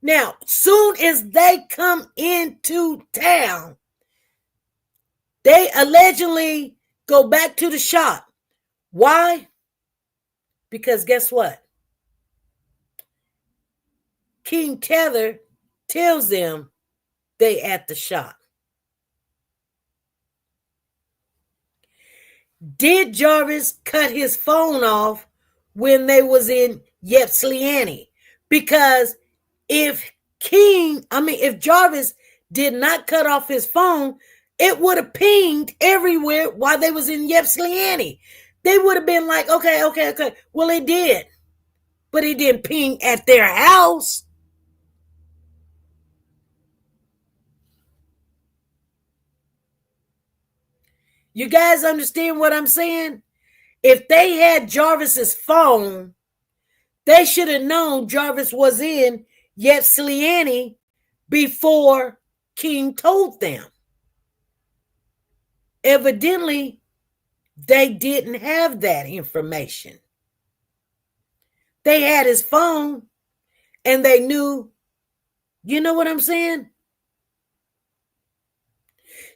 Now, soon as they come into town, they allegedly go back to the shop. Why? Because guess what? King Tether tells them they at the shop. Did Jarvis cut his phone off when they was in Ypsilanti? Because if Jarvis did not cut off his phone, it would have pinged everywhere while they was in Ypsilanti. They would have been like, okay. Well, it did. But it didn't ping at their house. You guys understand what I'm saying? If they had Jarvis's phone, they should have known Jarvis was in Ypsilanti before King told them. Evidently, they didn't have that information. They had his phone and they knew, you know what I'm saying?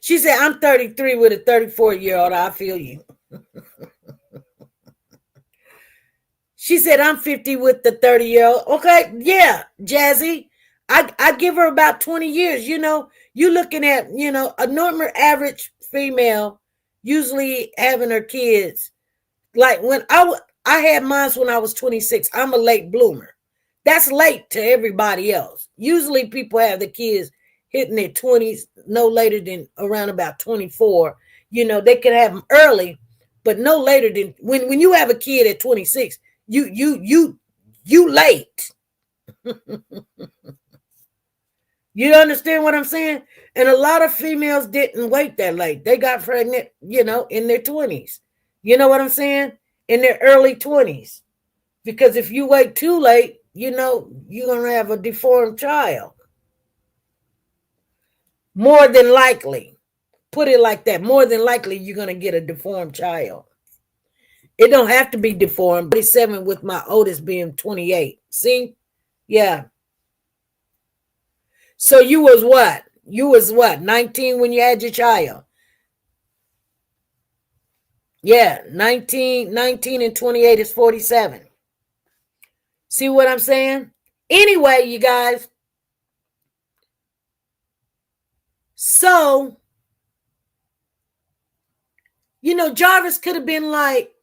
She said, I'm 33 with a 34-year-old. I feel you. She said, I'm 50 with the 30-year-old. Okay, yeah, Jazzy. I give her about 20 years. You know, you're looking at, a normal average female usually having her kids. Like when I had mine when I was 26. I'm a late bloomer. That's late to everybody else. Usually people have the kids hitting their 20s no later than around about 24. They could have them early, but no later than when you have a kid at 26, you late. You understand what I'm saying? And a lot of females didn't wait that late. They got pregnant, in their 20s. You know what I'm saying? In their early 20s. Because if you wait too late, you're going to have a deformed child. More than likely. Put it like that. More than likely, you're going to get a deformed child. It don't have to be deformed. 27 with my oldest being 28. See? Yeah. So you was what? 19 when you had your child. Yeah, 19 and 28 is 47. See what I'm saying? Anyway, you guys. So, Jarvis could have been like,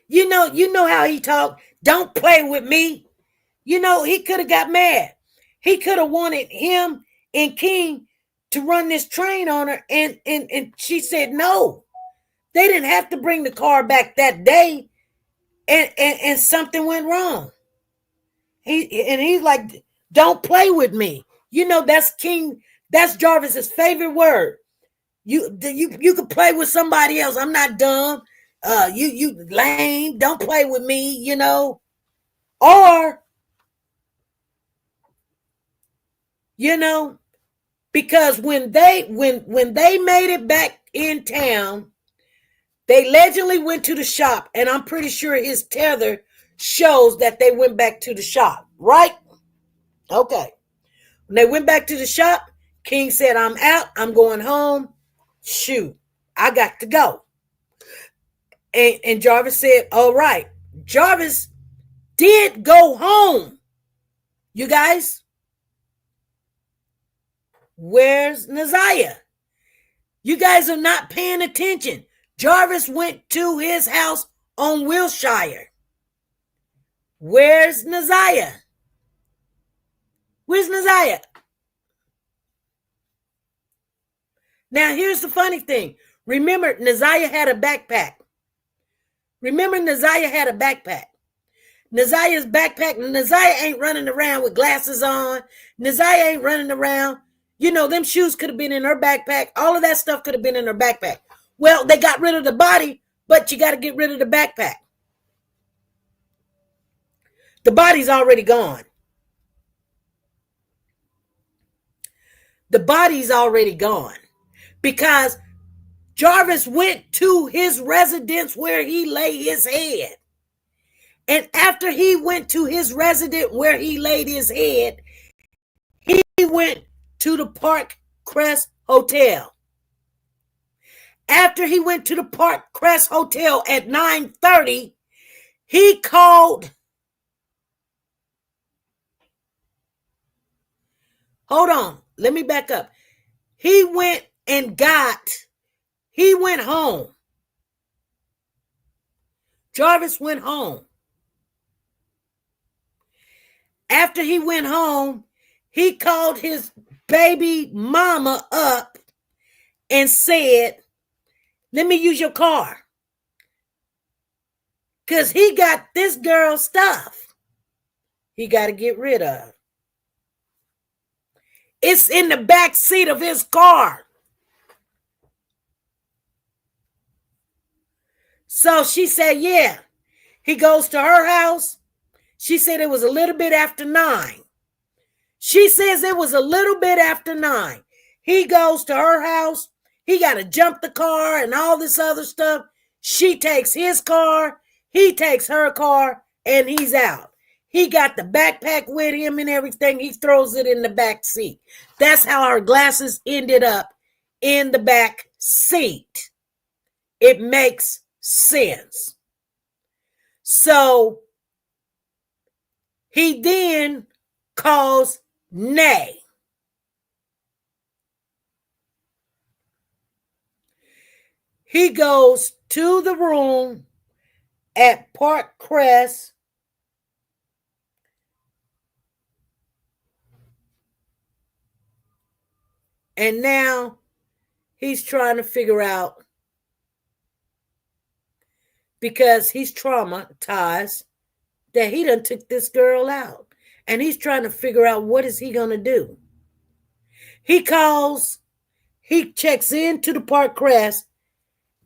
you know how he talked. Don't play with me. He could have got mad. He could have wanted him and King to run this train on her. And she said no. They didn't have to bring the car back that day. And something went wrong. He's like, don't play with me. That's King. That's Jarvis's favorite word. You could play with somebody else. I'm not dumb. You lame. Don't play with me, Or, because when they made it back in town, they allegedly went to the shop, and I'm pretty sure his tether shows that they went back to the shop, right? Okay. When they went back to the shop, King said, I'm out. I'm going home. Shoot, I got to go. And Jarvis said, all right. Jarvis did go home. You guys, where's Naziah? You guys are not paying attention. Jarvis went to his house on Wilshire. Where's Naziah? Where's Naziah? Now, here's the funny thing. Remember, Naziah had a backpack. Naziah's backpack. Naziah ain't running around with glasses on. Naziah ain't running around. Them shoes could have been in her backpack. All of that stuff could have been in her backpack. Well, they got rid of the body, but you got to get rid of the backpack. The body's already gone. The body's already gone. Because Jarvis went to his residence where he lay his head. And after he went to his residence where he laid his head, he went to the Park Crest Hotel. After he went to the Park Crest Hotel at 9:30, he called. Hold on. Let me back up. He went home. Jarvis went home. After he went home, he called his baby mama up and said, let me use your car. Because he got this girl's stuff he got to get rid of. It's in the back seat of his car. So she said, yeah. He goes to her house. She said it was a little bit after 9. She says it was a little bit after 9. He goes to her house. He got to jump the car and all this other stuff. She takes his car. He takes her car and he's out. He got the backpack with him and everything. He throws it in the back seat. That's how her glasses ended up in the back seat. It makes sense. So he then calls Nay. He goes to the room at Park Crest. And now he's trying to figure out, because he's traumatized that he done took this girl out. And he's trying to figure out what is he going to do. He checks into the Park Crest,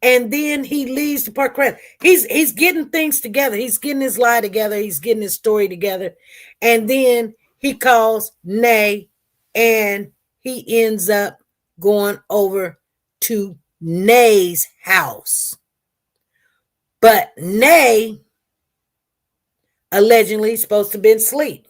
and then he leaves the Park Crest. He's getting things together. He's getting his lie together. He's getting his story together. And then he calls Nay, and he ends up going over to Nay's house. But Nay allegedly supposed to have been asleep.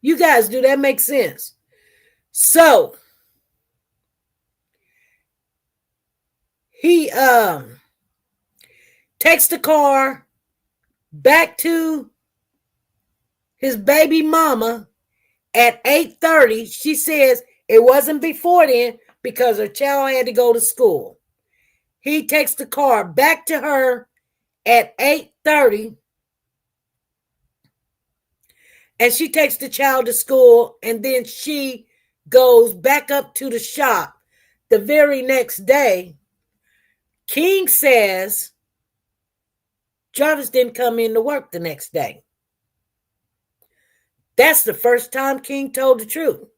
You guys, do that make sense? So he takes the car back to his baby mama at 8:30. She says it wasn't before then because her child had to go to school. He takes the car back to her at 8:30. And she takes the child to school, and then she goes back up to the shop. The very next day, King says Jarvis didn't come in to work the next day. That's the first time King told the truth.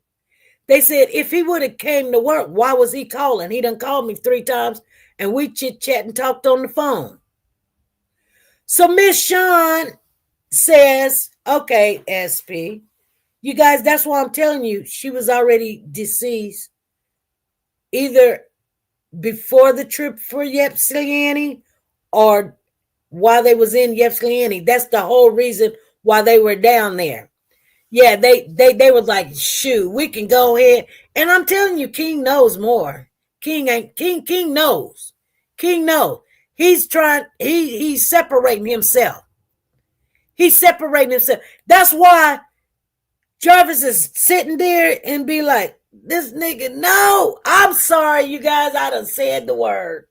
They said if he would have came to work, why was he calling? He done called me 3 times, and we chit-chat and talked on the phone. So Miss Shawn says, okay, SP, you guys, that's why I'm telling you, she was already deceased either before the trip for Ypsilanti or while they was in Ypsilanti. That's the whole reason why they were down there. Yeah, they was like, shoot, we can go ahead. And I'm telling you, King knows more. King knows. King knows. He's separating himself. He's separating himself. That's why Jarvis is sitting there and be like, this nigga, no, I'm sorry, you guys, I done said the word.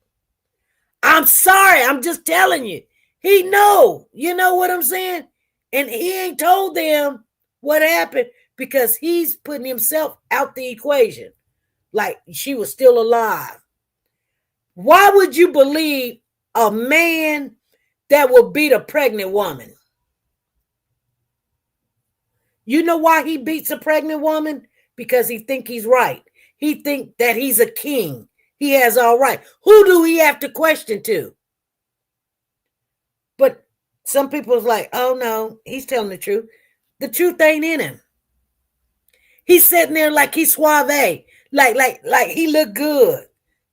I'm sorry, I'm just telling you. He know, you know what I'm saying? And he ain't told them what happened because he's putting himself out the equation. Like she was still alive. Why would you believe a man that will beat a pregnant woman? You know why he beats a pregnant woman? Because he think he's right. He think that he's a king. He has all right. Who do he have to question to? But some people's like, oh no, he's telling the truth. The truth ain't in him. He's sitting there like he's suave, Like he look good.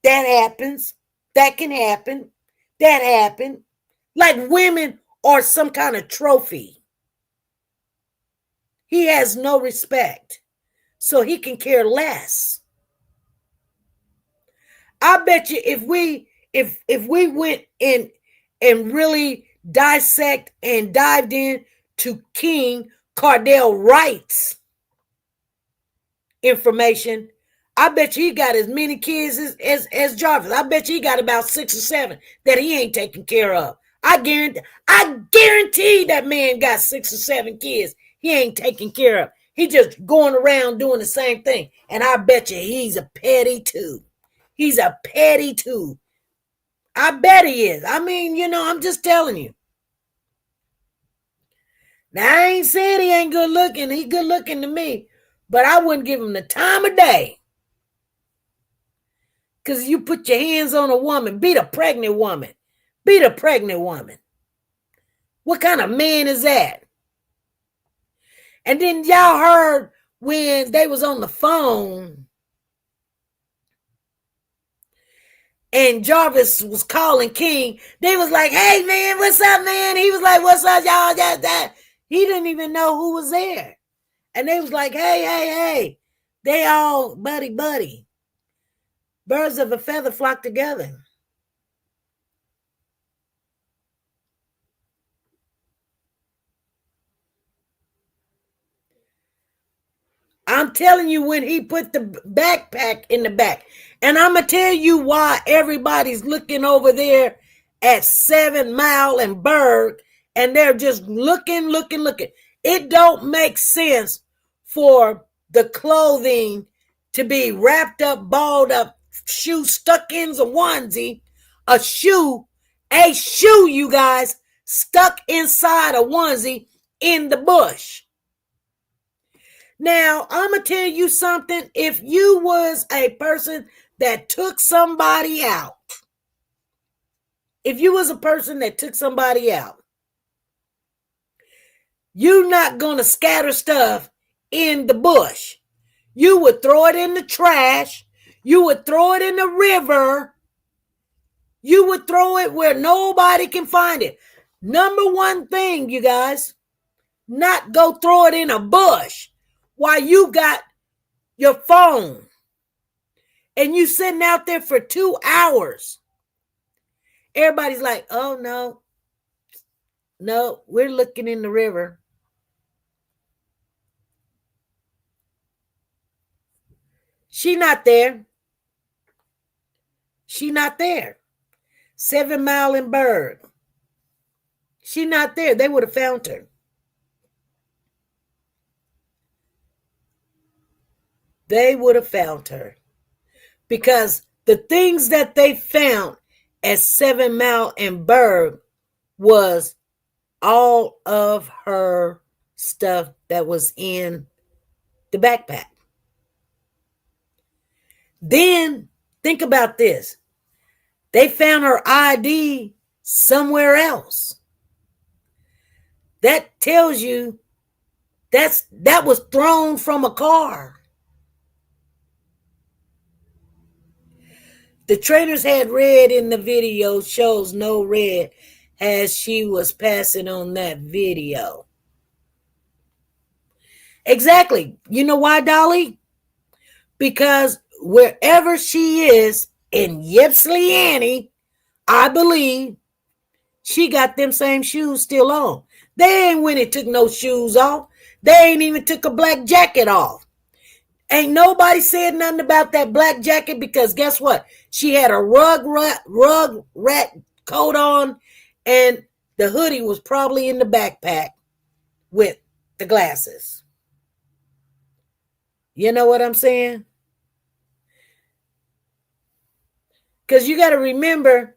That happens. That can happen. That happened. Like women are some kind of trophy. He has no respect. So he can care less. I bet you if we went in and really dissect and dived in to King Cardell Wright's information, I bet you he got as many kids as Jarvis. I bet you he got about 6 or 7 that he ain't taking care of. I guarantee that man got 6 or 7 kids he ain't taking care of. He just going around doing the same thing. And I bet you he's a petty too. He's a petty too. I bet he is. I mean, I'm just telling you. Now, I ain't saying he ain't good looking. He good looking to me. But I wouldn't give him the time of day. Because you put your hands on a woman, beat a pregnant woman. Beat a pregnant woman. What kind of man is that? And then y'all heard when they was on the phone and Jarvis was calling King, they was like, hey, man, what's up, man? He was like, what's up, y'all? That. He didn't even know who was there. And they was like, hey. They all buddy. Birds of a feather flock together. I'm telling you, when he put the backpack in the back. And I'm going to tell you why everybody's looking over there at 7 Mile and Berg. And they're just looking. It don't make sense for the clothing to be wrapped up, balled up, shoe stuck in a onesie. A shoe, you guys, stuck inside a onesie in the bush. Now, I'm going to tell you something. If you was a person that took somebody out, you're not going to scatter stuff in the bush. You would throw it in the trash. You would throw it in the river. You would throw it where nobody can find it. Number one thing, you guys, not go throw it in a bush while you got your phone and you sitting out there for 2 hours. Everybody's like, oh, no, we're looking in the river. She not there. 7 Mile and Berg. She not there. They would have found her. Because the things that they found at 7 Mile and Berg was all of her stuff that was in the backpack. Then think about this. They found her ID somewhere else. That tells you that was thrown from a car. The trainers had red in the video, shows no red as she was passing on that video. Exactly. You know why, Dolly? Because wherever she is in Ypsilanti, Annie, I believe she got them same shoes still on. They ain't when it took no shoes off. They ain't even took a black jacket off. Ain't nobody said nothing about that black jacket because guess what? She had a rug rat coat on and the hoodie was probably in the backpack with the glasses. You know what I'm saying? Because you got to remember,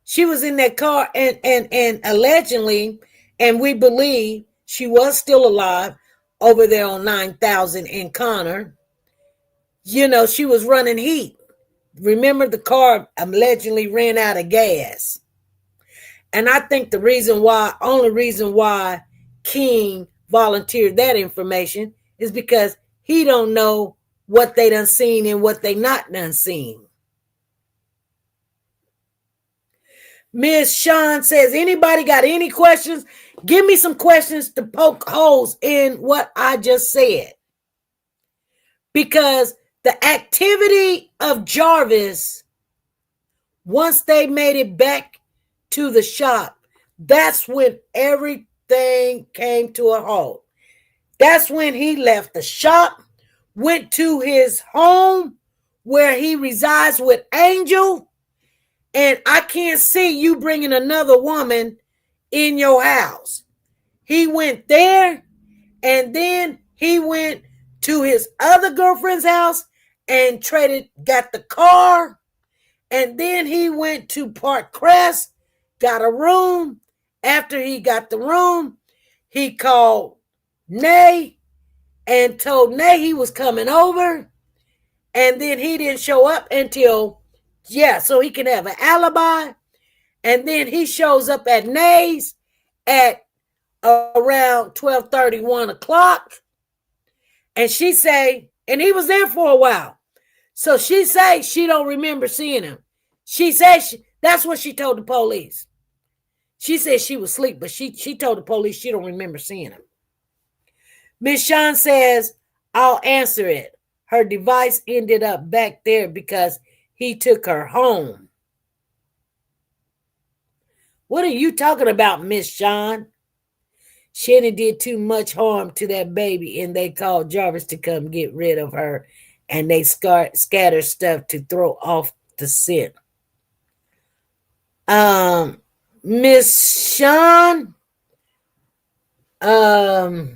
she was in that car and allegedly, and we believe she was still alive over there on 9,000 in Connor. You know, she was running heat. Remember, the car allegedly ran out of gas. And I think the only reason why King volunteered that information is because he don't know what they done seen and what they not done seen. Miss Sean says, anybody got any questions? Give me some questions to poke holes in what I just said. Because the activity of Jarvis, once they made it back to the shop, that's when everything came to a halt. That's when he left the shop, went to his home where he resides with Angel, and I can't see you bringing another woman in your house. He went there, and then he went to his other girlfriend's house and got the car, and then he went to Park Crest, got a room. After he got the room, he called Nay and told Nay he was coming over, and then he didn't show up until, so he can have an alibi. And then he shows up at Nay's at around 12:30, 1 o'clock. And she say, and he was there for a while. So she say she don't remember seeing him. She says that's what she told the police. She said she was asleep, but she told the police she don't remember seeing him. Miss Sean says, I'll answer it. Her device ended up back there because he took her home. What are you talking about, Miss Sean? Shannon did too much harm to that baby, and they called Jarvis to come get rid of her, and they scattered stuff to throw off the scent. Miss Sean, I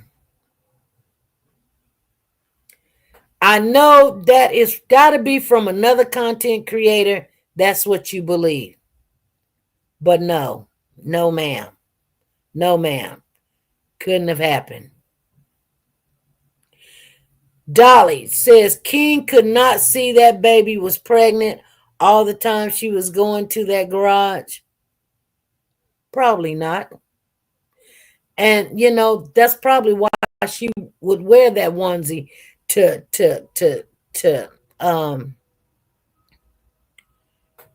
know that it's got to be from another content creator. That's what you believe. But no, ma'am. No, ma'am. Couldn't have happened. Dolly says King could not see that baby was pregnant all the time she was going to that garage. Probably not. And, that's probably why she would wear that onesie to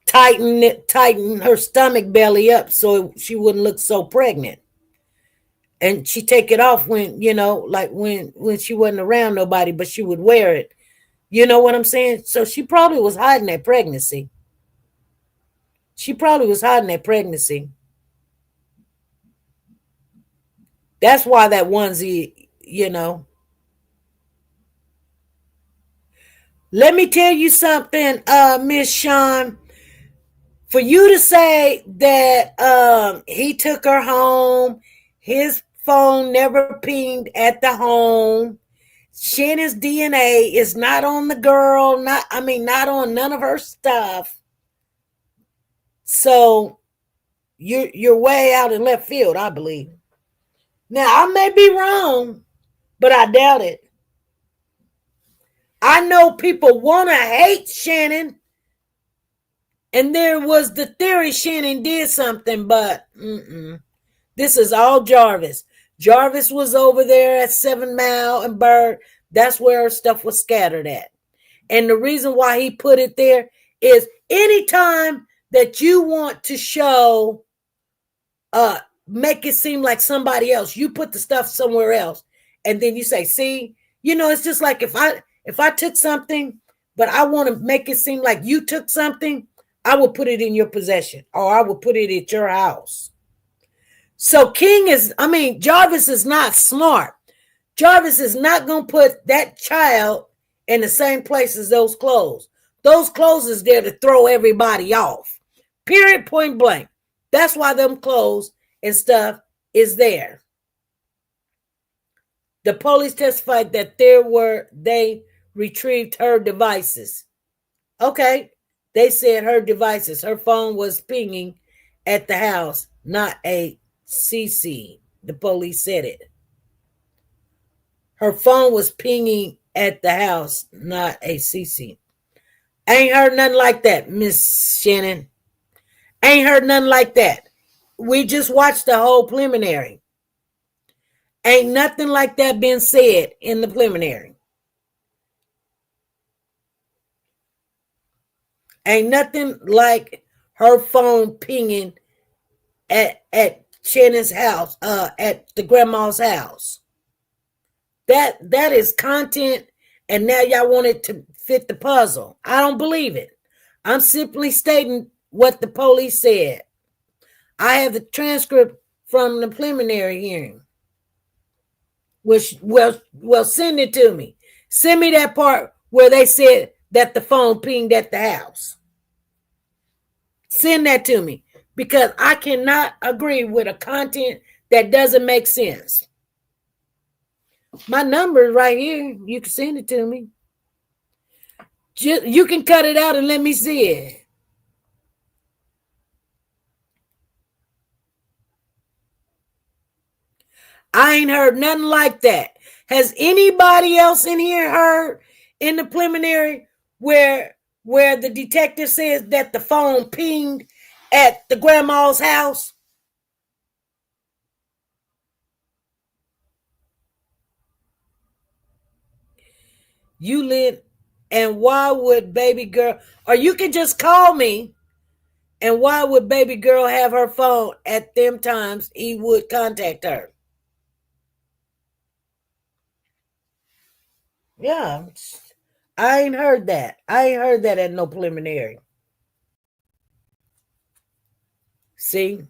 tighten her stomach belly up so she wouldn't look so pregnant. And she take it off when, like when she wasn't around nobody, but she would wear it. You know what I'm saying? So she probably was hiding that pregnancy. That's why that onesie, Let me tell you something, Miss Sean. For you to say that he took her home, his phone never pinged at the home, Shannon's DNA is not on the girl, not on none of her stuff. So you're way out in left field, I believe. Now, I may be wrong, but I doubt it. I know people want to hate Shannon, and there was the theory Shannon did something, but this is all Jarvis. Jarvis was over there at 7 Mile and Bird. That's where her stuff was scattered at. And the reason why he put it there is anytime that you want to show, make it seem like somebody else, you put the stuff somewhere else. And then you say, see, it's just like if I took something, but I want to make it seem like you took something, I will put it in your possession, or I will put it at your house. So Jarvis is not smart. Jarvis is not going to put that child in the same place as those clothes. Those clothes is there to throw everybody off. Period, point blank. That's why them clothes and stuff is there. The police testified that they retrieved her devices. Okay. They said her devices, her phone was pinging at the house, not a CC. The police said it. Her phone was pinging at the house, not a CC. Ain't heard nothing like that, Miss Shannon. Ain't heard nothing like that. We just watched the whole preliminary. Ain't nothing like that been said in the preliminary. Ain't nothing like her phone pinging at Shannon's house, at the grandma's house. That is content, and now y'all want it to fit the puzzle. I don't believe it. I'm simply stating what the police said. I have the transcript from the preliminary hearing. Which well send it to me. Send me that part where they said that the phone pinged at the house. Send that to me, because I cannot agree with a content that doesn't make sense. My number is right here. You can send it to me. You can cut it out and let me see it. I ain't heard nothing like that. Has anybody else in here heard in the preliminary where the detective says that the phone pinged at the grandma's house? You live, and why would baby girl, or you can just call me, and why would baby girl have her phone at them times he would contact her? Yeah, I ain't heard that. I ain't heard that at no preliminary. See,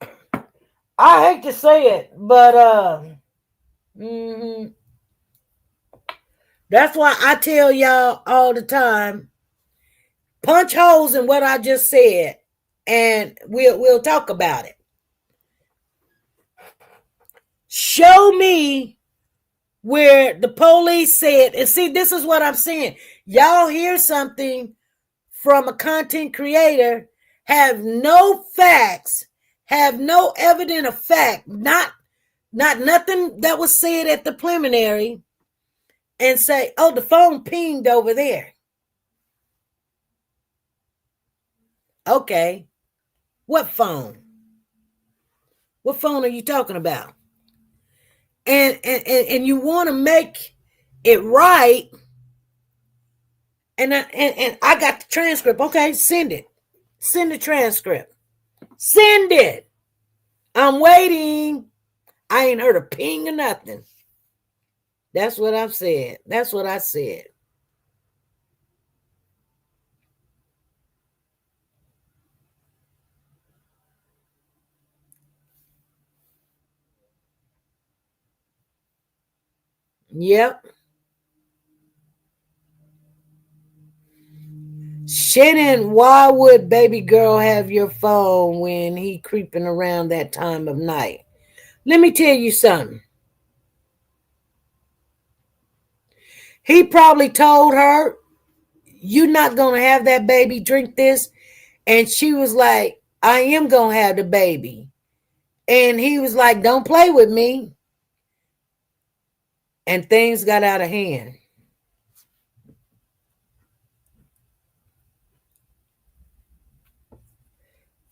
I hate to say it, but that's why I tell y'all all the time, punch holes in what I just said, and we'll talk about it. Show me where the police said, and see, this is what I'm saying. Y'all hear something from a content creator, have no facts, have no evidence of fact, not nothing that was said at the preliminary, and say, oh, the phone pinged over there. Okay. What phone? What phone are you talking about? And you want to make it right. And I got the transcript. Okay, send it. Send the transcript. Send it. I'm waiting. I ain't heard a ping or nothing. That's what I've said. That's what I said. Yep. Shannon, why would baby girl have your phone when he creeping around that time of night? Let me tell you something. He probably told her, you're not going to have that baby, drink this. And she was like, I am going to have the baby. And he was like, don't play with me. And things got out of hand.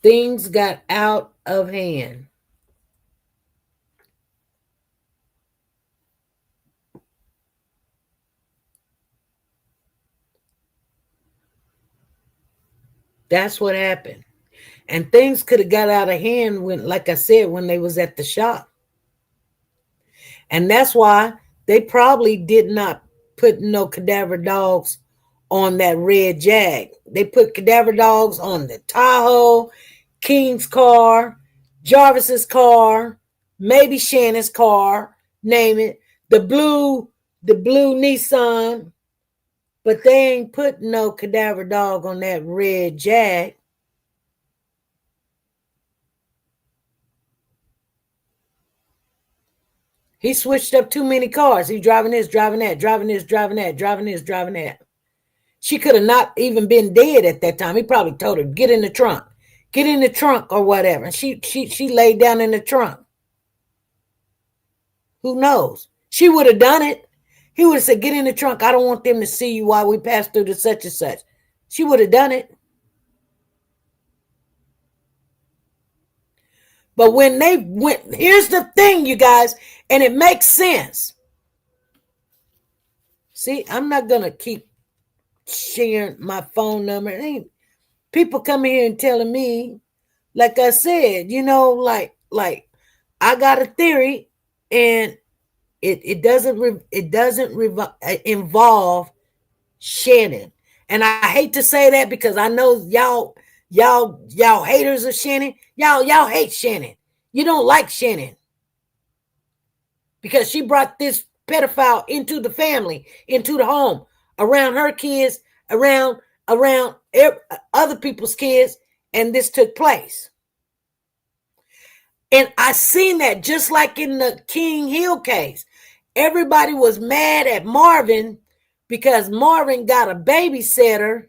Things got out of hand. That's what happened. And things could have got out of hand when, like I said, when they was at the shop. And that's why they probably did not put no cadaver dogs on that red Jag. They put cadaver dogs on the Tahoe, King's car, Jarvis's car, maybe Shannon's car, name it, the blue Nissan. But they ain't put no cadaver dog on that red Jag. He switched up too many cars. He driving this, driving that, driving this, driving that, driving this, driving that. She could have not even been dead at that time. He probably told her, get in the trunk. Get in the trunk or whatever. And she laid down in the trunk. Who knows? She would have done it. He would have said, get in the trunk. I don't want them to see you while we pass through the such and such. She would have done it. But when they went, here's the thing, you guys, and it makes sense. See, I'm not going to keep sharing my phone number. People coming here and telling me, like I said, like I got a theory, and it doesn't involve Shannon. And I hate to say that because I know y'all haters of Shannon. Y'all hate Shannon. You don't like Shannon because she brought this pedophile into the family, into the home, around her kids, around other people's kids, and this took place. And I seen that just like in the King Hill case. Everybody was mad at Marvin because Marvin got a babysitter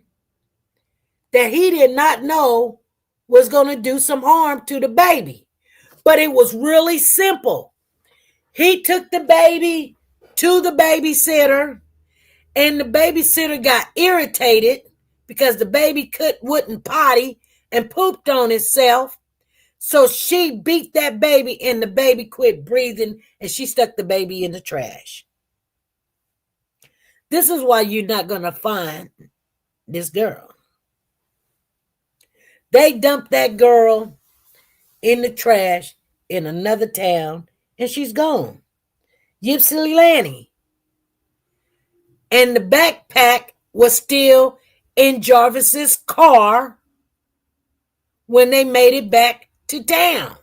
that he did not know was going to do some harm to the baby. But it was really simple. He took the baby to the babysitter, and the babysitter got irritated because the baby wouldn't potty and pooped on itself. So she beat that baby, and the baby quit breathing, and she stuck the baby in the trash. This is why you're not going to find this girl. They dumped that girl in the trash in another town, and she's gone. Ypsilanti. And the backpack was still in Jarvis's car when they made it back to town.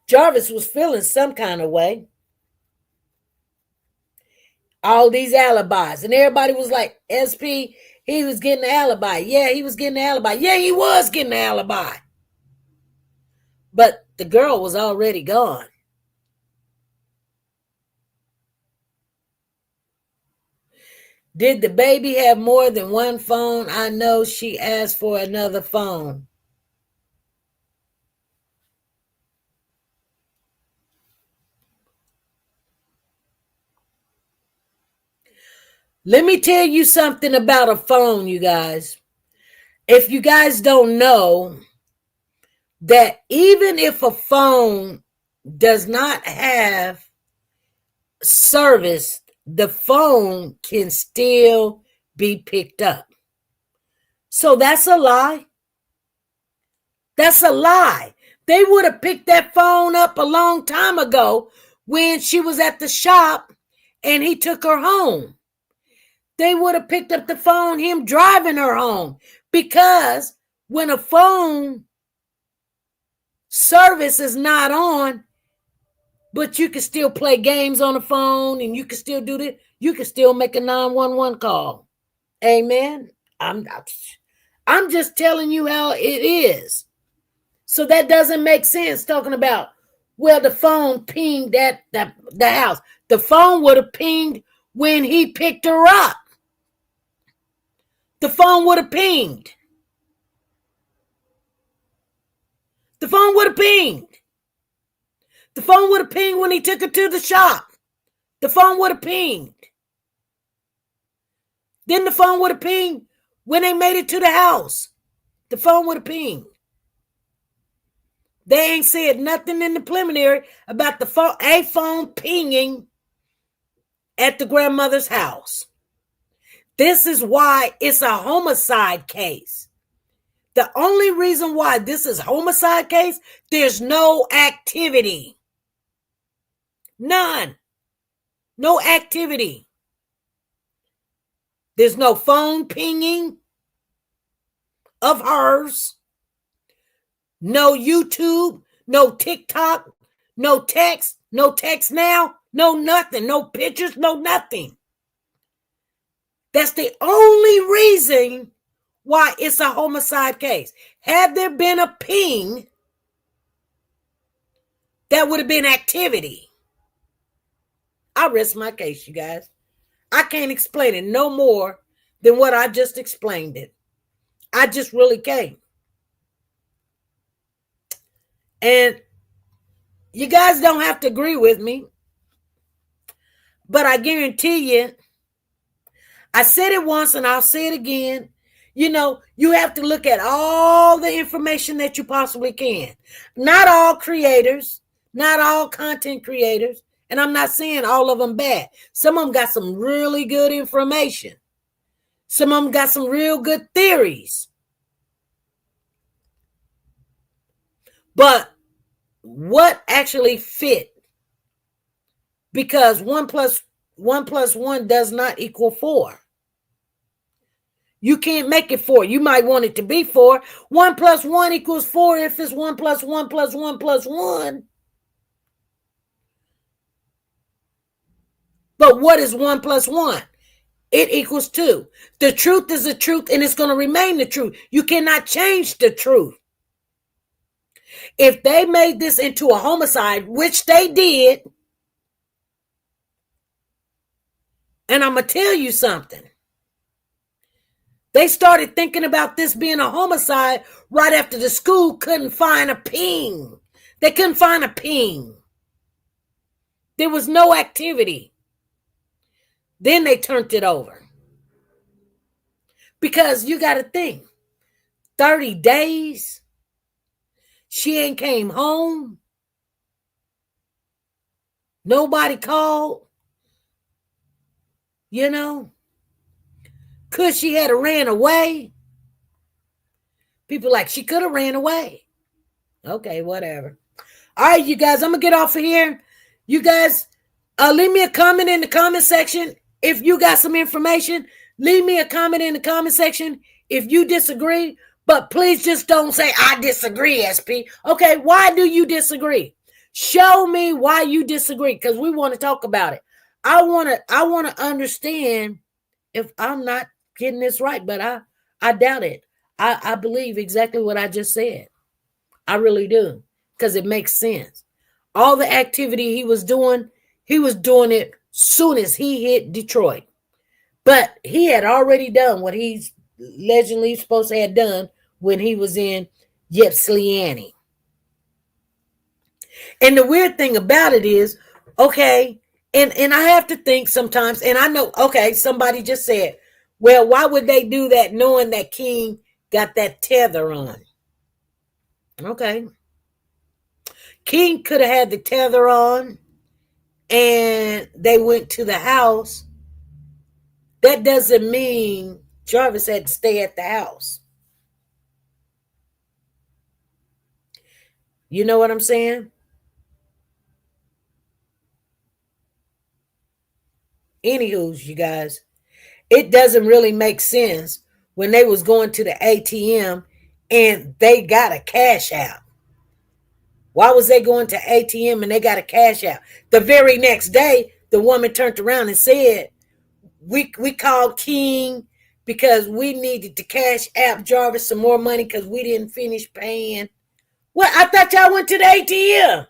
Jarvis was feeling some kind of way. All these alibis. And everybody was like, SP, he was getting an alibi. Yeah, he was getting an alibi. Yeah, he was getting an alibi. But the girl was already gone. Did the baby have more than one phone? I know she asked for another phone. Let me tell you something about a phone, you guys. If you guys don't know, that even if a phone does not have service, the phone can still be picked up. So that's a lie. That's a lie. They would have picked that phone up a long time ago when she was at the shop and he took her home. They would have picked up the phone, him driving her home. Because when a phone service is not on, but you can still play games on the phone and you can still do this, you can still make a 911 call. Amen. I'm just telling you how it is. So that doesn't make sense talking about, well, the phone pinged at the house. The phone would have pinged when he picked her up. The phone would have pinged. The phone would have pinged. The phone would have pinged when he took her to the shop. The phone would have pinged. Then the phone would have pinged when they made it to the house. The phone would have pinged. They ain't said nothing in the preliminary about the phone pinging at the grandmother's house. This is why it's a homicide case. The only reason why this is a homicide case, there's no activity. None. No activity. There's no phone pinging of hers. No YouTube, no TikTok, no text now, no nothing, no pictures, no nothing. That's the only reason why it's a homicide case. Had there been a ping, that would have been activity. I rest my case, you guys. I can't explain it no more than what I just explained it. I just really can't. And you guys don't have to agree with me, but I guarantee you, I said it once and I'll say it again. You know, you have to look at all the information that you possibly can. Not all creators, not all content creators, and I'm not saying all of them bad. Some of them got some really good information. Some of them got some real good theories. But what actually fit? Because 1 plus 1 does not equal 4. You can't make it 4. You might want it to be 4. 1 plus 1 equals 4 if it's 1 plus 1 plus 1 plus 1. But what is 1 plus 1? It equals 2. The truth is the truth, and it's going to remain the truth. You cannot change the truth. If they made this into a homicide, which they did, and I'm going to tell you something. They started thinking about this being a homicide right after the school couldn't find a ping. They couldn't find a ping. There was no activity. Then they turned it over. Because you got to think, 30 days, she ain't came home. Nobody called. You know, could she have ran away? People like, she could have ran away. Okay, whatever. All right, you guys, I'm going to get off of here. You guys, leave me a comment in the comment section. If you got some information, leave me a comment in the comment section if you disagree. But please just don't say, I disagree, SP. Okay, why do you disagree? Show me why you disagree, because we want to talk about it. I want to understand if I'm not getting this right, but I doubt it. I believe exactly what I just said. I really do, because it makes sense. All the activity he was doing it soon as he hit Detroit. But he had already done what he's allegedly supposed to have done when he was in Ypsilanti. And the weird thing about it is, okay, and I have to think sometimes, and I know, okay, somebody just said, well, why would they do that knowing that King got that tether on? Okay. King could have had the tether on and they went to the house. That doesn't mean Jarvis had to stay at the house. You know what I'm saying? Anywho, you guys, it doesn't really make sense when they was going to the ATM and they got a cash out. Why was they going to ATM and they got a cash out? The very next day, the woman turned around and said, we called King because we needed to cash out Jarvis some more money because we didn't finish paying. Well, I thought y'all went to the ATM.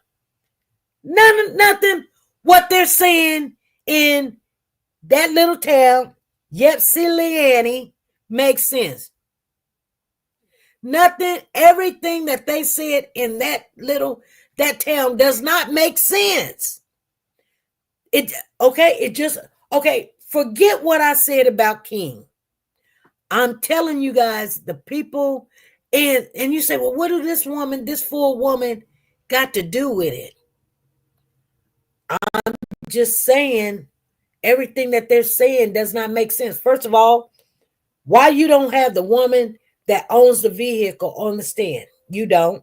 Nothing. What they're saying in that little town, Ypsilanti, makes sense. Nothing, everything that they said in that town does not make sense. Forget what I said about King. I'm telling you guys, the people, and you say, well, what do this full woman got to do with it? I'm just saying, everything that they're saying does not make sense. First of all, why you don't have the woman that owns the vehicle on the stand? You don't.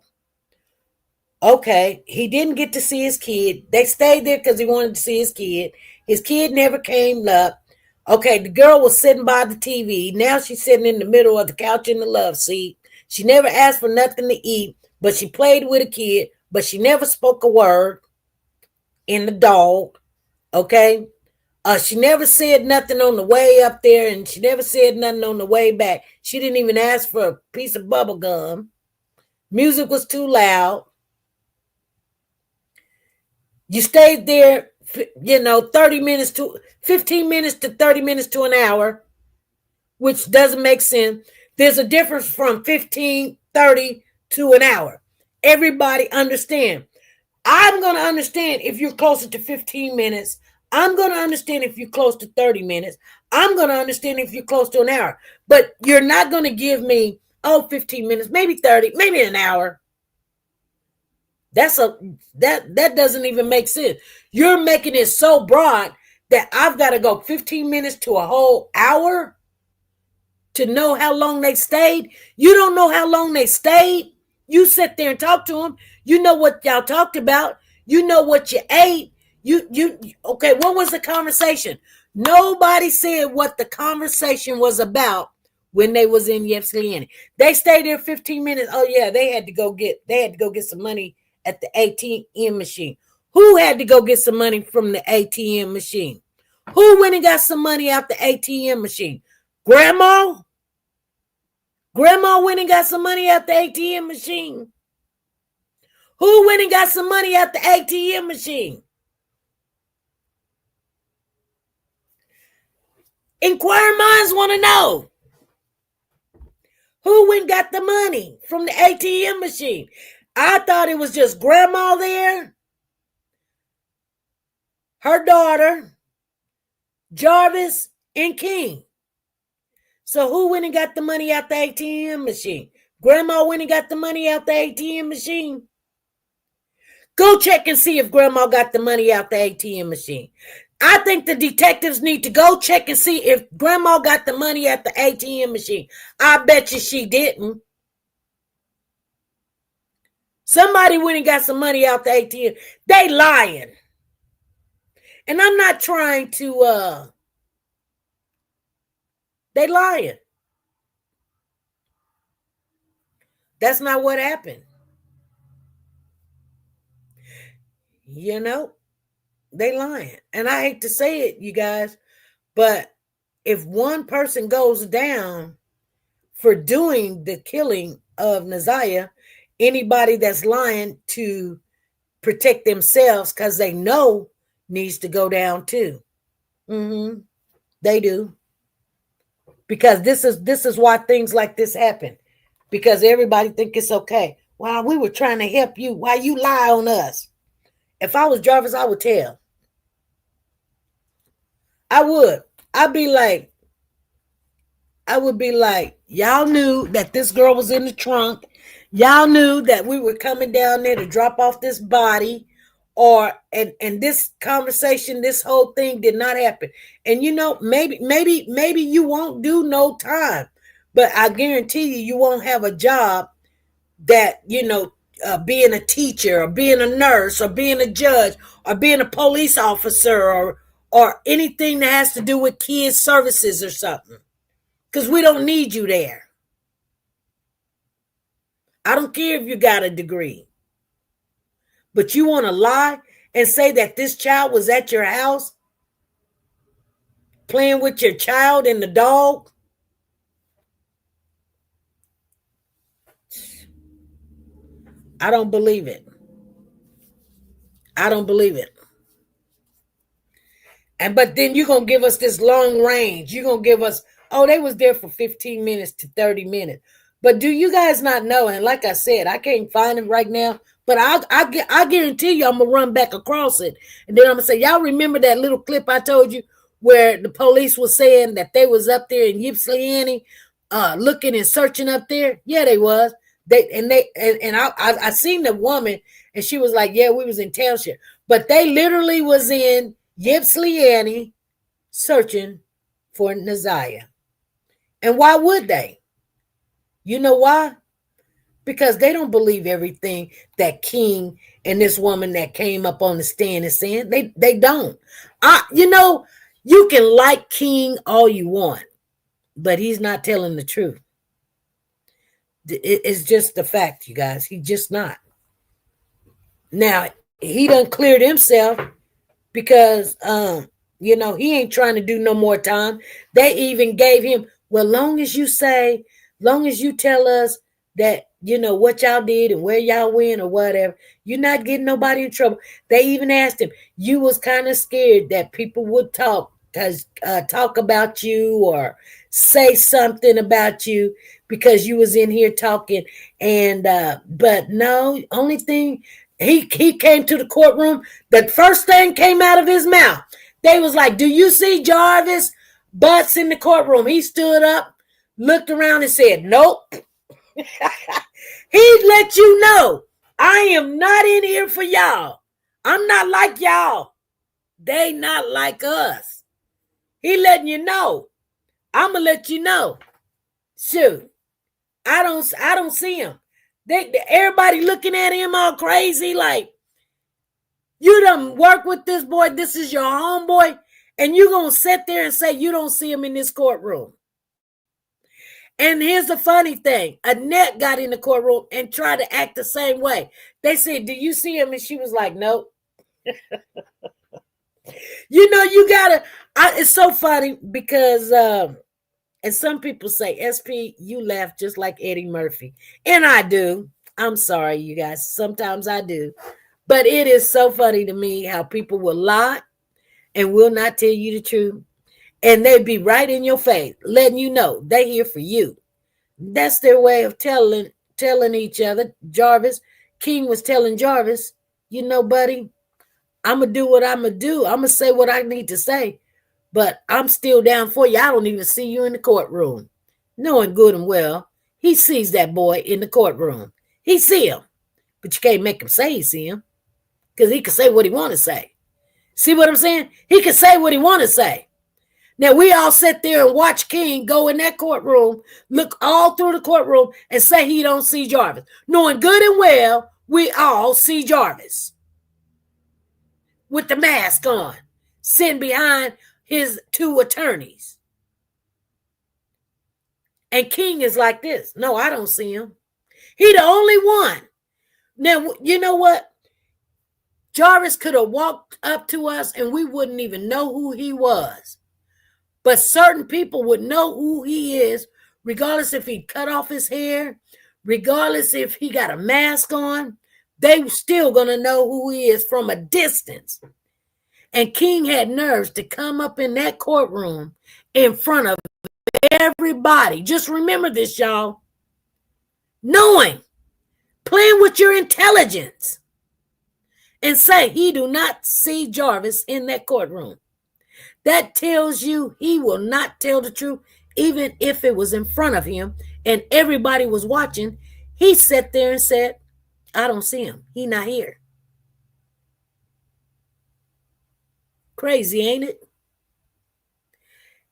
Okay, he didn't get to see his kid. They stayed there because he wanted to see his kid. His kid never came up. Okay, the girl was sitting by the TV. Now she's sitting in the middle of the couch in the love seat. She never asked for nothing to eat, but she played with a kid, but she never spoke a word in the dog. Okay? She never said nothing on the way up there, and she never said nothing on the way back. She didn't even ask for a piece of bubble gum. Music was too loud. You stayed there, 15 minutes to 30 minutes to an hour, which doesn't make sense. There's a difference from 15, 30 to an hour. Everybody understand. I'm going to understand if you're closer to 15 minutes. I'm going to understand if you're close to 30 minutes. I'm going to understand if you're close to an hour. But you're not going to give me, 15 minutes, maybe 30, maybe an hour. That doesn't even make sense. You're making it so broad that I've got to go 15 minutes to a whole hour. to know how long they stayed. You don't know how long they stayed. You sit there and talk to them. You know what y'all talked about. You know what you ate. Okay, what was the conversation? Nobody said what the conversation was about when they was in Ypsilanti. They stayed there 15 minutes. Oh yeah, they had to go get some money at the ATM machine. Who had to go get some money from the ATM machine? Who went and got some money out the ATM machine? Grandma? Grandma went and got some money out the ATM machine. Who went and got some money out the ATM machine? Inquiring minds want to know. Who went and got the money from the ATM machine? I thought it was just grandma there, her daughter, Jarvis, and King. So who went and got the money out the ATM machine? Grandma went and got the money out the ATM machine. Go check and see if grandma got the money out the ATM machine. I think the detectives need to go check and see if grandma got the money at the ATM machine. I bet you she didn't. Somebody went and got some money out the ATM. They lying. And I'm not trying to, they lying. That's not what happened. You know, they lying. And I hate to say it, you guys, but if one person goes down for doing the killing of Naziah, anybody that's lying to protect themselves because they know needs to go down too. They do. Because this is why things like this happen. Because everybody think it's okay. Wow, we were trying to help you. Why you lie on us? If I was Jarvis, I would tell. I would. I would be like, y'all knew that this girl was in the trunk. Y'all knew that we were coming down there to drop off this body. And this conversation, this whole thing did not happen. And you know, maybe you won't do no time, but I guarantee you won't have a job that, you know, being a teacher or being a nurse or being a judge or being a police officer or anything that has to do with kids services or something. Because we don't need you there. I don't care if you got a degree. But you want to lie and say that this child was at your house playing with your child and the dog? I don't believe it. I don't believe it. But then you're going to give us this long range. You're going to give us, oh, they was there for 15 minutes to 30 minutes. But do you guys not know? And like I said, I can't find it right now. But I guarantee you I'm going to run back across it. And then I'm going to say, y'all remember that little clip I told you where the police was saying that they was up there in Ypsilanti looking and searching up there? Yeah, they was. I seen the woman and she was like, yeah, we was in Township. But they literally was in Ypsilanti searching for Naziah. And why would they? You know why? Because they don't believe everything that King and this woman that came up on the stand is saying. They don't. You know, you can like King all you want, but he's not telling the truth. It's just the fact, you guys. He's just not. Now, he done cleared himself because, you know, he ain't trying to do no more time. They even gave him, well, long as you tell us that, you know, what y'all did and where y'all went or whatever, you're not getting nobody in trouble. They even asked him, you was kind of scared that people would talk about you or say something about you because you was in here talking. And, but no, only thing, he came to the courtroom, the first thing came out of his mouth. They was like, do you see Jarvis butts in the courtroom? He stood up, looked around and said, nope. He let you know, I am not in here for y'all. I'm not like y'all. They not like us. He letting you know. I'm going to let you know. Shoot, I don't see him. Everybody looking at him all crazy, like, you done work with this boy. This is your homeboy, and you gonna sit there and say you don't see him in this courtroom. And here's the funny thing: Annette got in the courtroom and tried to act the same way. They said, "Do you see him?" And she was like, "Nope." You gotta. It's so funny because, and some people say, "SP, you laugh just like Eddie Murphy," and I do. I'm sorry, you guys. Sometimes I do, but it is so funny to me how people will lie and will not tell you the truth, and they be right in your face, letting you know they here for you. That's their way of telling each other. King was telling Jarvis, buddy, I'm going to do what I'm going to do. I'm going to say what I need to say, but I'm still down for you. I don't even see you in the courtroom. Knowing good and well, he sees that boy in the courtroom. He see him, but you can't make him say he see him because he can say what he want to say. See what I'm saying? He can say what he want to say. Now, we all sit there and watch King go in that courtroom, look all through the courtroom, and say he don't see Jarvis. Knowing good and well, we all see Jarvis with the mask on, sitting behind his two attorneys. And King is like this. No, I don't see him. He the only one. Now, you know what? Jarvis could have walked up to us and we wouldn't even know who he was. But certain people would know who he is, regardless if he cut off his hair, regardless if he got a mask on. They still going to know who he is from a distance. And King had nerves to come up in that courtroom in front of everybody. Just remember this, y'all. Knowing, playing with your intelligence, and say he do not see Jarvis in that courtroom. That tells you he will not tell the truth, even if it was in front of him and everybody was watching. He sat there and said, I don't see him. He not here. Crazy, ain't it?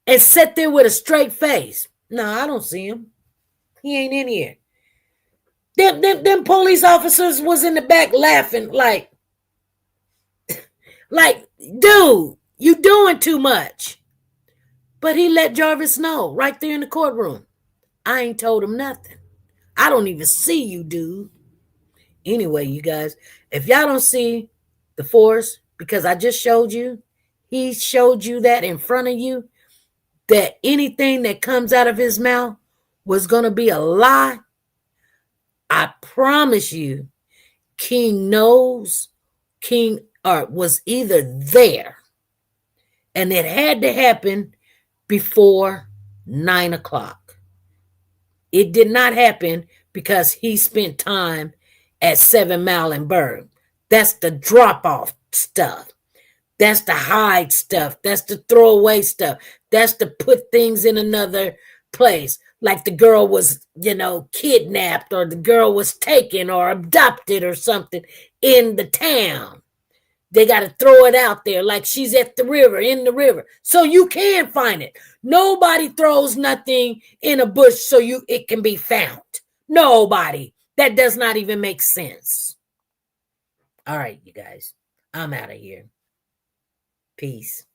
And sat there with a straight face. No, I don't see him. He ain't in here. Them police officers was in the back laughing like, dude, you doing too much. But he let Jarvis know right there in the courtroom. I ain't told him nothing. I don't even see you, dude. Anyway, you guys, if y'all don't see the force, because I just showed you, he showed you that in front of you, that anything that comes out of his mouth was going to be a lie. I promise you, King knows. King was either there, and it had to happen before 9 o'clock. It did not happen because he spent time at 7 Mile and Berg. That's the drop-off stuff. That's the hide stuff. That's the throwaway stuff. That's to put things in another place. Like the girl was, kidnapped, or the girl was taken or adopted or something in the town. They got to throw it out there like she's at the river, in the river, so you can find it. Nobody throws nothing in a bush so it can be found. Nobody. That does not even make sense. All right, you guys. I'm out of here. Peace.